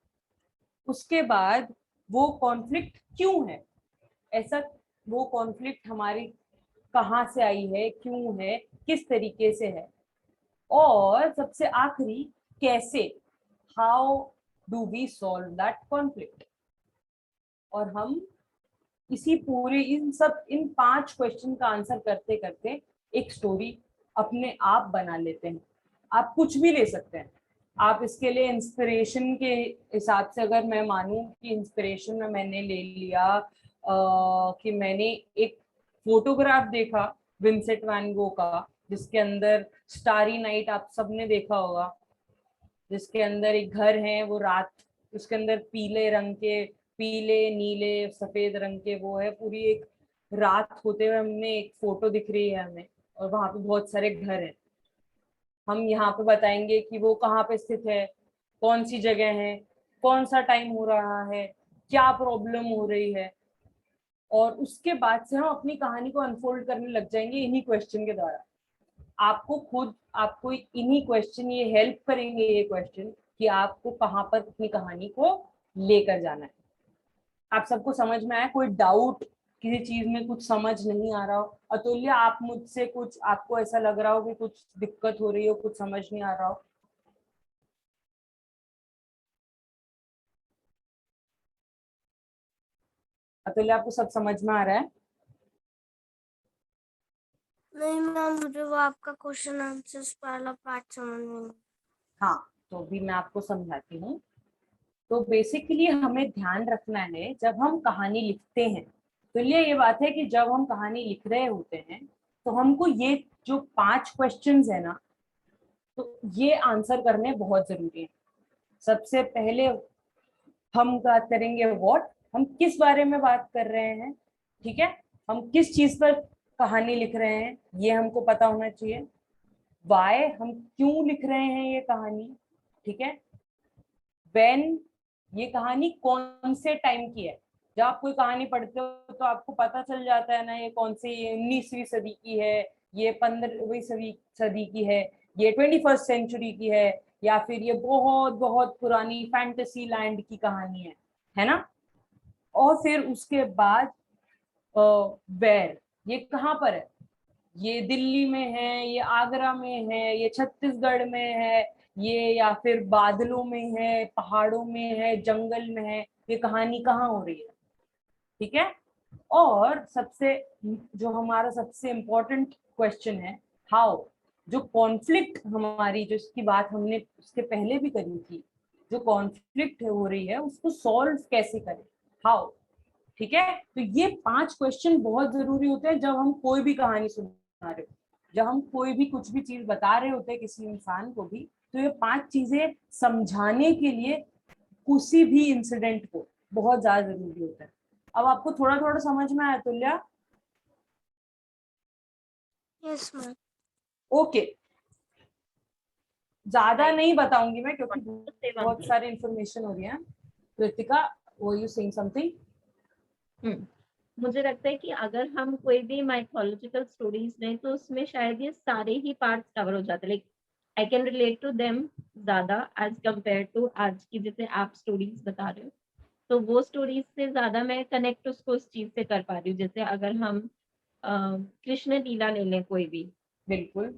उसके बाद वो कॉन्फ्लिक्ट क्यों है, ऐसा वो कॉन्फ्लिक्ट हमारी कहाँ से आई है, क्यों है, किस तरीके से है, और सबसे आखिरी कैसे, how do we solve that conflict. और हम इसी पूरे इन 5 क्वेश्चन का आंसर करते करते एक स्टोरी अपने आप बना लेते हैं। आप कुछ भी ले सकते हैं। आप इसके लिए इंस्पिरेशन के हिसाब से, अगर मैं मानूं कि इंस्पिरेशन में मैंने ले लिया कि मैंने एक फोटोग्राफ देखा विंसेंट वैन गो का, जिसके अंदर स्टारी नाइट आप सबने देखा होगा, जिसके अंदर एक घर है, वो रात, उसके अंदर पीले रंग के, पीले नीले सफेद रंग के वो है, पूरी एक रात होते हुए हमें एक फोटो दिख रही है हमें, और वहां पे बहुत सारे घर हैं। हम यहाँ पे बताएंगे कि वो कहाँ पे स्थित है, कौन सी जगह है, कौन सा टाइम हो रहा है, क्या प्रॉब्लम हो रही है, और उसके बाद से हम अपनी कहानी को अनफोल्ड करने लग जाएंगे इन्हीं क्वेश्चन के द्वारा। आपको इन्हीं क्वेश्चन ये हेल्प करेंगे, ये क्वेश्चन, कि आपको कहाँ पर अपनी कहानी को लेकर जाना है। आप सबको समझ में आया? कोई डाउट, किसी चीज में कुछ समझ नहीं आ रहा हो? अतुल्य, आप मुझसे कुछ, आपको ऐसा लग रहा हो कि कुछ दिक्कत हो रही हो, कुछ समझ नहीं आ रहा हो? अतुल्य, आपको सब समझ में आ रहा है? नहीं मैम, मुझे वो आपका क्वेश्चन आंसर्स वाला पार्ट समझ में नहीं। हाँ, तो अभी मैं आपको समझाती हूँ। तो बेसिकली हमें ध्यान रखना है जब हम कहानी लिखते हैं, तो ये बात है कि जब हम कहानी लिख रहे होते हैं तो हमको ये जो 5 क्वेश्चंस है ना, तो ये आंसर करने बहुत जरूरी है। सबसे पहले हम बात करेंगे व्हाट, हम किस बारे में बात कर रहे हैं, ठीक है, हम किस चीज पर कहानी लिख रहे हैं ये हमको पता होना चाहिए। वाई, हम क्यों लिख रहे हैं ये कहानी, ठीक है। व्हेन, ये कहानी कौन से टाइम की है। जब आप कोई कहानी पढ़ते हो तो आपको पता चल जाता है ना, ये कौन सी, ये 19वीं सदी की है, ये 15वीं सदी की है, ये 21st सेंचुरी की है, या फिर ये बहुत बहुत पुरानी फैंटेसी लैंड की कहानी है ना। और फिर उसके बाद वेयर, ये कहाँ पर है, ये दिल्ली में है, ये आगरा में है, ये छत्तीसगढ़ में है, ये या फिर बादलों में है, पहाड़ों में है, जंगल में है, ये कहानी कहाँ हो रही है, ठीक है। और सबसे जो हमारा सबसे इम्पोर्टेंट क्वेश्चन है, हाउ, जो कॉन्फ्लिक्ट हमारी, जो इसकी बात हमने उसके पहले भी करी थी, जो कॉन्फ्लिक्ट हो रही है उसको सॉल्व कैसे करें, हाउ। ठीक है, तो ये 5 क्वेश्चन बहुत जरूरी होते हैं जब हम कोई भी कहानी सुना रहे हो, जब हम कोई भी कुछ भी चीज बता रहे होते हैं किसी इंसान को भी, तो ये 5 चीजें समझाने के लिए किसी भी इंसिडेंट को बहुत ज्यादा जरूरी होता है। अब आपको थोड़ा थोड़ा समझ में आया तुल्या? Yes ma'am. ओके, ज्यादा नहीं बताऊंगी मैं क्योंकि बहुत सारी इंफॉर्मेशन हो रही है। कृतिका, वो यू सेइंग समथिंग? मुझे लगता है कि अगर हम कोई भी माइथोलॉजिकल स्टोरीज लें तो उसमें शायद ये सारे ही पार्ट्स कवर हो जाते हैं। Like I can relate to them ज्यादा एज कम्पेयर टू आज की जैसे आप स्टोरीज बता रहे हो, तो वो स्टोरीज से ज्यादा मैं कनेक्ट उसको उस चीज से कर पा रही हूँ। जैसे अगर हम कृष्ण लीला ले लें कोई भी, बिल्कुल,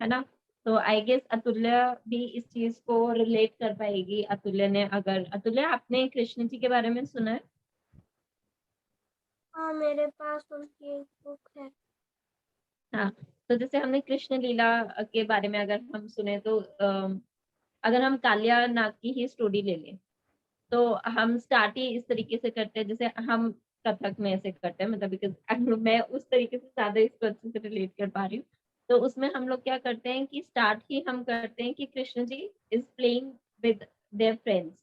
है ना, तो आई गेस अतुल्य भी इस चीज को रिलेट कर पाएगी। अतुल्य ने, अगर अतुल्य आपने कृष्ण जी के बारे में सुना है? हाँ, मेरे पास उनकी एक बुक है। हाँ, तो जैसे हमने कृष्ण लीला के बारे में अगर हम सुने तो अगर हम कालिया नाग की ही स्टोरी ले लें तो हम स्टार्ट ही इस तरीके से करते हैं जैसे हम कथक में ऐसे करते हैं, मतलब बिकॉज मैं उस तरीके से ज्यादा इसको अच्छे से रिलेट कर पा रही हूँ। तो उसमें हम लोग क्या करते हैं कि स्टार्ट ही हम करते हैं कि Krishna ji is playing with their friends.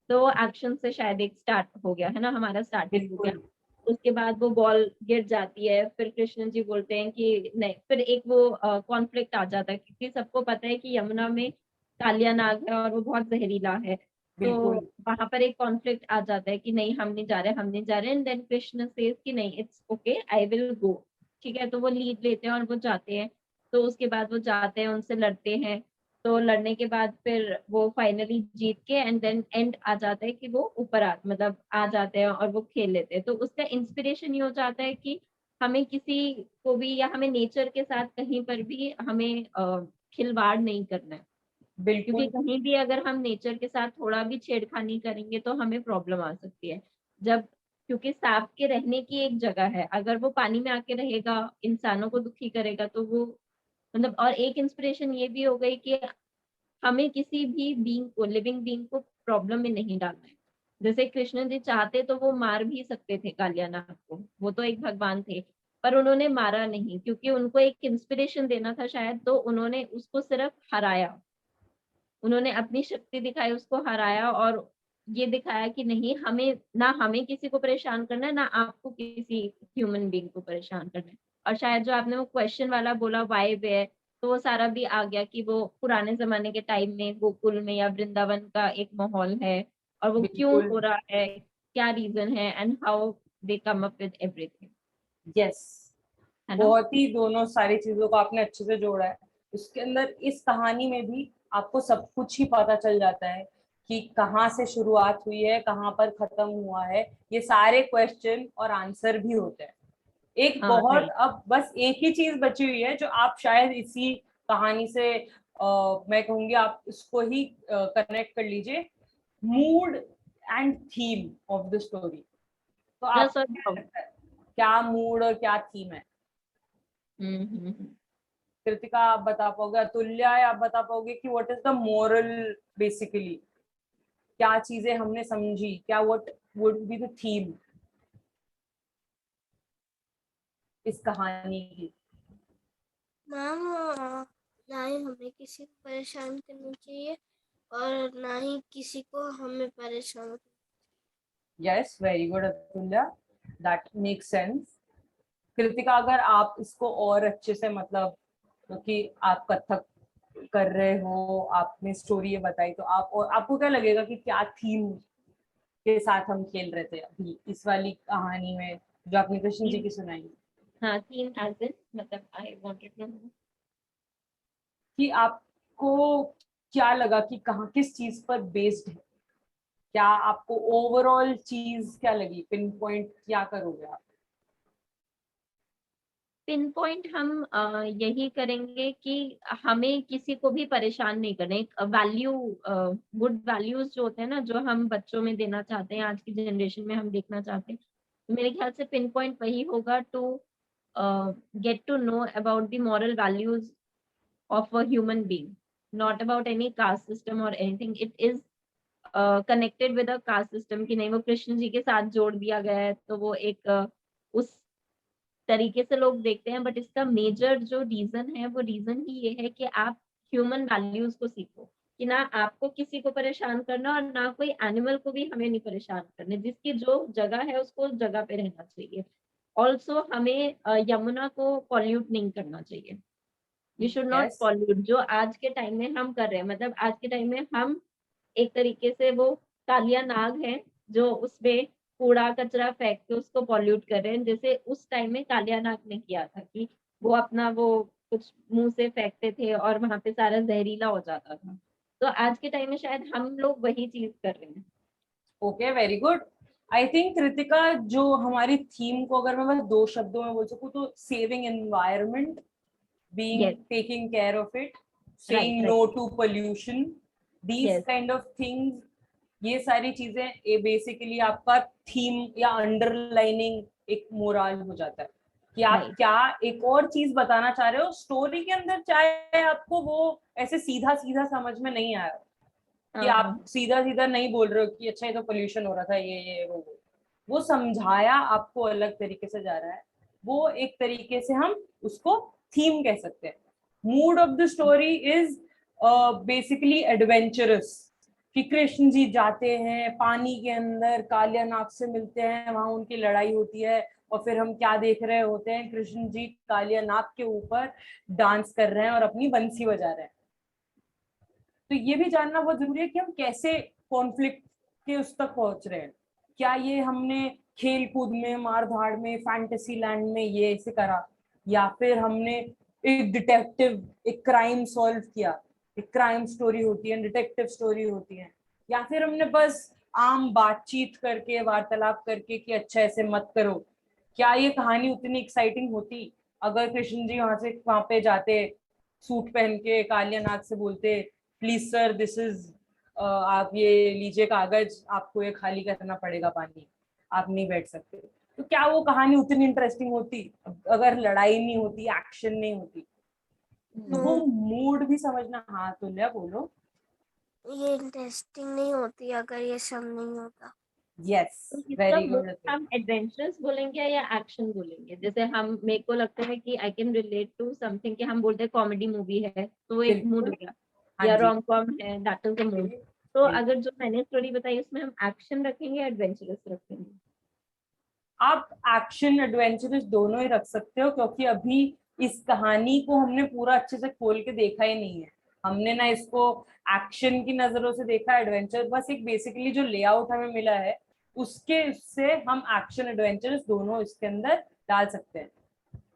तो एक्शन से शायद एक स्टार्ट हो गया है ना, हमारा स्टार्टिंग हो गया। बिल्कुल, उसके बाद वो बॉल गिर जाती है, फिर कृष्ण जी बोलते हैं कि नहीं, फिर एक वो कॉन्फ्लिक्ट आ जाता है क्योंकि सबको पता है कि यमुना में कालिया नाग है और वो बहुत जहरीला है। तो बिल्कुल, वहां पर एक कॉन्फ्लिक्ट आ जाता है कि नहीं हम नहीं जा रहे, हम नहीं जा रहे, एंड देन कृष्ण सेज कि नहीं it's okay I will go. ठीक है, तो वो लीड लेते हैं और वो जाते हैं। तो उसके बाद वो जाते हैं, उनसे लड़ते हैं। तो लड़ने के बाद फिर वो फाइनली जीत के एंड देन एंड आ जाता है कि वो ऊपर आ मतलब आ जाते हैं और वो खेल लेते हैं। तो उसका इंस्पिरेशन ये हो जाता है कि हमें किसी को भी या हमें नेचर के साथ कहीं पर भी हमें खिलवाड़ नहीं करना है। क्योंकि बिल्कुल, कहीं भी अगर हम नेचर के साथ थोड़ा भी छेड़खानी करेंगे तो हमें प्रॉब्लम आ सकती है। जब क्योंकि सांप के रहने की एक जगह है, अगर वो पानी में आके रहेगा, इंसानों को दुखी करेगा, तो वो मतलब। और एक इंस्पिरेशन ये भी हो गई कि हमें किसी भी बीइंग को, लिविंग बीइंग को प्रॉब्लम में नहीं डालना है। जैसे कृष्ण जी चाहते तो वो मार भी सकते थे कालियानाग को, वो तो एक भगवान थे, पर उन्होंने मारा नहीं क्योंकि उनको एक इंस्पिरेशन देना था शायद, तो उन्होंने उसको सिर्फ हराया। उन्होंने अपनी शक्ति दिखाई, उसको हराया और ये दिखाया कि नहीं, हमें ना हमें किसी को परेशान करना है, ना आपको किसी ह्यूमन बीइंग को परेशान करना है। और शायद जो आपने वो क्वेश्चन वाला बोला वाई वे, तो वो सारा भी आ गया कि वो पुराने जमाने के टाइम में गोकुल में या वृंदावन का एक माहौल है और वो क्यों बिल्कुल, हो रहा है, क्या रीजन है, and how they come up with everything, yes. है ना। बहुत ही दोनों सारी चीजों को आपने अच्छे से जोड़ा है। उसके अंदर इस कहानी में भी आपको सब कुछ ही पता चल जाता है कि कहाँ से शुरुआत हुई है, कहाँ पर खत्म हुआ है। ये सारे क्वेश्चन और आंसर भी होते हैं। एक हाँ बहुत, राइट। अब बस एक ही चीज बची हुई है जो आप शायद इसी कहानी से मैं कहूंगी आप इसको ही कनेक्ट कर लीजिए, mood and theme of the story. तो आप जस्ट और क्या लगता है, क्या मूड और क्या थीम है? हम्म। कृतिका आप बता पाओगे, अतुल्या आप बता पाओगे कि what is the moral basically, क्या चीजें हमने समझी, क्या what would be the theme इस कहानी की? मैम, ना ही हमें किसी को परेशान करना चाहिए और ना ही किसी को हमें परेशान करना। Yes, very good Atulya, that makes sense. Kritika, अगर आप इसको और अच्छे से, मतलब क्योंकि आप कथक कर रहे हो, आपने स्टोरी ये बताई, तो आप और आपको क्या लगेगा कि क्या थीम के साथ हम खेल रहे थे अभी इस वाली कहानी में जो आपने कृष्ण जी की सुनाई? हाँ, थीम एज इन मतलब आई वांटेड टू नो। कि आपको क्या लगा कि कहाँ किस चीज पर बेस्ड है, क्या आपको ओवरऑल चीज क्या लगी, पिन पॉइंट क्या करोगे आप? पिन पॉइंट हम यही करेंगे कि हमें किसी को भी परेशान नहीं करना। एक वैल्यू, गुड वैल्यूज जो होते हैं ना, जो हम बच्चों में देना चाहते हैं, आज की जनरेशन में हम देखना चाहते हैं, मेरे ख्याल से पिन पॉइंट वही होगा to get to know about the moral values of a human being, not about any caste system or anything. It is connected with a caste system कि नहीं वो कृष्ण जी के साथ जोड़ दिया गया है, तो वो एक उस तरीके से लोग देखते हैं। बट इसका मेजर जो रीजन है वो रीजन ही ये है कि आप ह्यूमन वैल्यूज को सीखो, कि ना आपको किसी को परेशान करना और ना कोई एनिमल को भी हमें नहीं परेशान करना, जिसकी जो जगह है उसको उस जगह पे रहना चाहिए। ऑल्सो हमें यमुना को पॉल्यूट नहीं करना चाहिए। We should not Yes. Pollute, जो आज के टाइम में हम कर रहे हैं। मतलब आज के टाइम में हम एक तरीके से वो कालिया नाग है जो उसमें कूड़ा कचरा फेंक के उसको पॉल्यूट कर रहे हैं, जैसे उस टाइम में कालिया नाग ने किया था कि वो अपना वो कुछ मुंह से फेंकते थे और वहां पे सारा जहरीला हो जाता था। तो आज के टाइम में शायद हम लोग वही चीज कर रहे हैं। Okay, very good. I think Kritika, जो हमारी थीम को अगर मैं बस 2 शब्दों में बोल सकूं तो saving environment, being Yes. Taking care of it, Right, saying right. No to pollution, these Yes. Kind of things, ये सारी चीजें ये बेसिकली आपका थीम या अंडरलाइनिंग एक मोरल हो जाता है कि आप Right. क्या एक और चीज बताना चाह रहे हो स्टोरी के अंदर, चाहे आपको वो ऐसे सीधा सीधा समझ में नहीं आया कि आप सीधा सीधा नहीं बोल रहे हो कि अच्छा ये तो पोल्यूशन हो रहा था, ये वो समझाया आपको अलग तरीके से जा रहा है, वो एक तरीके से हम उसको थीम कह सकते हैं। Mood off the story is basically adventurous, कि कृष्ण जी जाते हैं पानी के अंदर, कालिया नाग से मिलते हैं, वहां उनकी लड़ाई होती है और फिर हम क्या देख रहे होते हैं, कृष्ण जी कालिया नाग के ऊपर डांस कर रहे हैं और अपनी बंसी बजा रहे हैं। तो ये भी जानना बहुत जरूरी है कि हम कैसे कॉन्फ्लिक्ट के उस तक पहुंच रहे हैं। क्या ये हमने खेल कूद में, मार धाड़ में, फैंटेसी लैंड में ये ऐसे करा, या फिर हमने एक डिटेक्टिव, एक क्राइम सॉल्व किया, एक क्राइम स्टोरी होती है, डिटेक्टिव स्टोरी होती है, या फिर हमने बस आम बातचीत करके, वार्तालाप करके कि अच्छा ऐसे मत करो। क्या ये कहानी उतनी एक्साइटिंग होती अगर कृष्ण जी वहां पे जाते, सूट पहन के कालिया नाग से बोलते प्लीज सर दिस इज, आप ये लीजिए कागज, आपको ये खाली करना पड़ेगा पानी, आप नहीं बैठ सकते। तो क्या वो कहानी उतनी इंटरेस्टिंग होती अगर लड़ाई नहीं होती, एक्शन नहीं होती? तो वो मूड भी समझना। हाँ तुल्या बोलो। ये इंटरेस्टिंग नहीं होती अगर ये सब नहीं होता। यस, तो इसका वेरी मोड गुड। हम एडवेंचरस बोलेंगे या एक्शन बोलेंगे? जैसे हम, मेरे को लगता है कि I can relate to something कि हम बोलते हैं कॉमेडी मूवी है तो वो एक मूड बिल्कुल, हो गया, हाँ या जी, रोम कॉम है, दैट इज द मूड। तो बिल्कुल। अगर जो मैंने स्टोरी बताई उसमें हम एक्शन रखेंगे या एडवेंचरस रखेंगे? आप एक्शन एडवेंचरस दोनों ही रख सकते हो, क्योंकि अभी इस कहानी को हमने पूरा अच्छे से खोल के देखा ही नहीं है। हमने ना इसको एक्शन की नजरों से देखा, एडवेंचर बस एक बेसिकली जो लेआउट हमें मिला है उसके से हम एक्शन एडवेंचरस दोनों इसके अंदर डाल सकते हैं।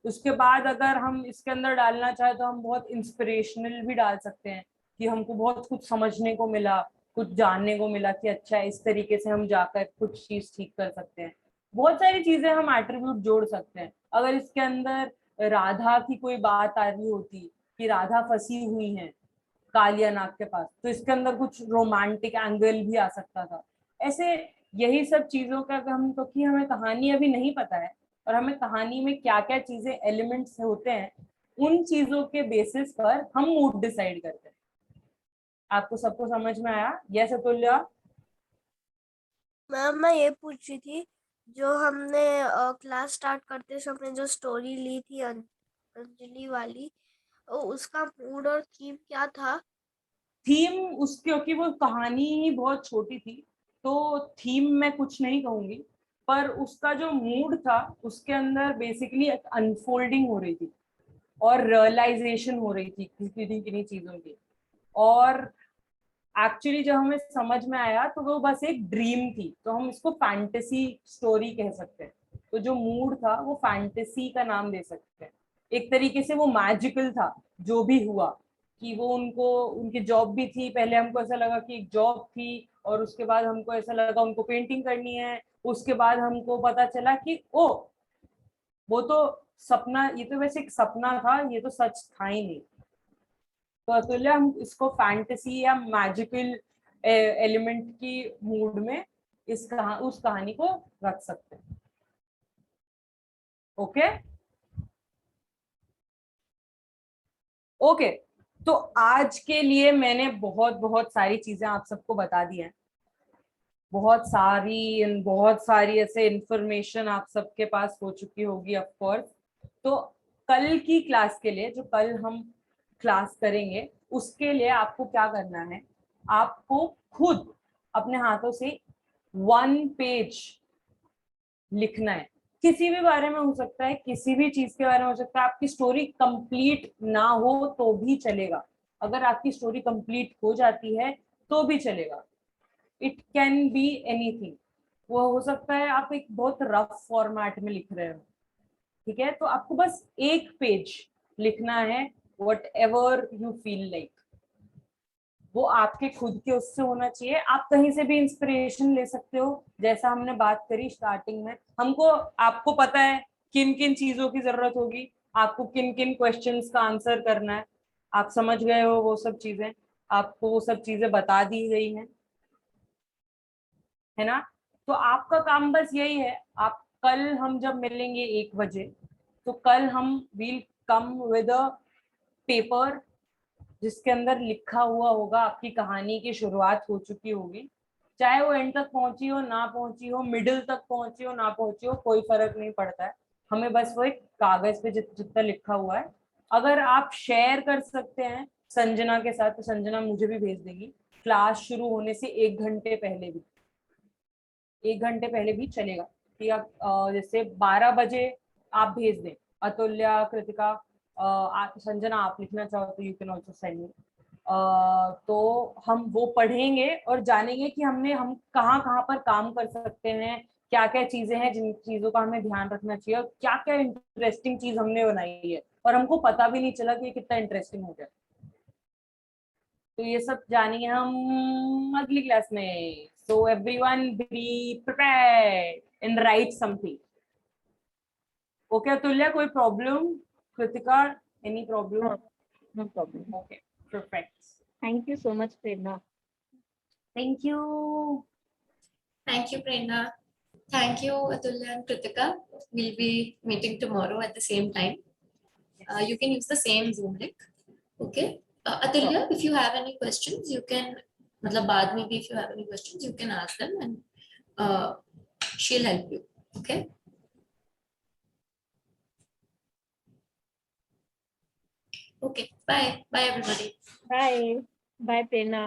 उसके बाद अगर हम इसके अंदर डालना चाहे तो हम बहुत इंस्पिरेशनल भी डाल सकते हैं कि हमको बहुत कुछ समझने को मिला, कुछ जानने को मिला कि अच्छा इस तरीके से हम जाकर कुछ चीज ठीक कर सकते हैं। बहुत सारी चीजें हम एट्रीब्यूट जोड़ सकते हैं। अगर इसके अंदर राधा की कोई बात आ रही होती कि राधा फंसी हुई है कालिया नाग के पास, तो इसके अंदर कुछ रोमांटिक एंगल भी आ सकता था। ऐसे यही सब चीजों का हम, क्योंकि हमें कहानी अभी नहीं पता है और हमें कहानी में क्या क्या चीजें एलिमेंट्स होते हैं, उन चीजों के बेसिस पर हम मूड डिसाइड करते हैं। आपको सबको समझ में आया? यस अतुल्या? मैम मैं ये पूछ रही थी, जो हमने क्लास स्टार्ट करते समय जो स्टोरी ली थी अंजलि वाली, उसका मूड और थीम क्या था? थीम उस, क्योंकि वो कहानी ही बहुत छोटी थी तो थीम मैं कुछ नहीं कहूंगी, पर उसका जो मूड था उसके अंदर बेसिकली एक अनफोल्डिंग हो रही थी और रियलाइजेशन हो रही थी किन्हीं किन्हीं चीजों की। और एक्चुअली जब हमें समझ में आया तो वो बस एक ड्रीम थी, तो हम इसको फैंटेसी स्टोरी कह सकते हैं। तो जो मूड था वो फैंटेसी का नाम दे सकते हैं। एक तरीके से वो मैजिकल था जो भी हुआ, कि वो उनको, उनकी जॉब भी थी, पहले हमको ऐसा लगा कि एक जॉब थी और उसके बाद हमको ऐसा लगा उनको पेंटिंग करनी है, उसके बाद हमको पता चला कि ओ वो तो सपना, ये तो वैसे एक सपना था, ये तो सच था ही नहीं। तो अतुल्य हम इसको फैंटेसी या मैजिकल एलिमेंट की मूड में उस कहानी को रख सकते हैं। ओके ओके, तो आज के लिए मैंने बहुत बहुत सारी चीजें आप सबको बता दी हैं, बहुत सारी ऐसे इंफॉर्मेशन आप सबके पास हो चुकी होगी ऑफ कोर्स। तो कल की क्लास के लिए, जो कल हम क्लास करेंगे, उसके लिए आपको क्या करना है, आपको खुद अपने हाथों से 1 पेज लिखना है। किसी भी बारे में हो सकता है, किसी भी चीज के बारे में हो सकता है। आपकी स्टोरी कंप्लीट ना हो तो भी चलेगा, अगर आपकी स्टोरी कंप्लीट हो जाती है तो भी चलेगा। It can be anything. वो हो सकता है आप एक बहुत रफ फॉर्मेट में लिख रहे हो, ठीक है, तो आपको बस 1 पेज लिखना है, what ever you feel like. वो आपके खुद के उससे होना चाहिए। आप कहीं से भी इंस्पिरेशन ले सकते हो, जैसा हमने बात करी स्टार्टिंग में। आपको पता है किन किन चीजों की जरूरत होगी, आपको किन किन क्वेश्चंस का आंसर करना है, आप समझ गए हो वो सब चीजें, आपको वो सब चीजें बता दी गई हैं, है ना। तो आपका काम बस यही है, आप कल हम जब मिलेंगे 1 बजे, तो कल हम will come with a paper जिसके अंदर लिखा हुआ होगा, आपकी कहानी की शुरुआत हो चुकी होगी, चाहे वो एंड तक पहुंची हो ना पहुंची हो, मिडिल तक पहुंची हो ना पहुंची हो, कोई फर्क नहीं पड़ता है। हमें बस वो एक कागज पे जितना लिखा हुआ है, अगर आप शेयर कर सकते हैं संजना के साथ, तो संजना मुझे भी भेज देगी। क्लास शुरू होने से 1 घंटे पहले भी, 1 घंटे पहले भी चलेगा कि आप जैसे 12 बजे आप भेज दें, अतुल्या, कृतिका, संजना आप लिखना चाहो तो you can also send me. तो हम वो पढ़ेंगे और जानेंगे कि हम कहाँ कहाँ पर काम कर सकते हैं, क्या क्या चीजें हैं जिन चीजों का हमें ध्यान रखना चाहिए, और क्या क्या इंटरेस्टिंग चीज हमने बनाई है और हमको पता भी नहीं चला कि ये कितना इंटरेस्टिंग हो गया। तो ये सब जानेंगे हम अगली क्लास में। So everyone be prepared and write something. Okay Atulya, कोई problem? Kritika, any problem? No, no problem. Okay, perfect, Thank you so much, Prerna. Thank you. Thank you, Prerna. Thank you, Atulya and Kritika. We'll be meeting tomorrow at the same time. You can use the same Zoom link. Okay. Atulya, if you have any questions, you can, मतलब बाद में भी if you have any questions, you can ask them and she'll help you. Okay. Okay. Bye. Bye, everybody. Bye. Bye, Prerna.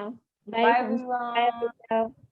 Bye, bye Sanjay. Bye, everyone. Atulya.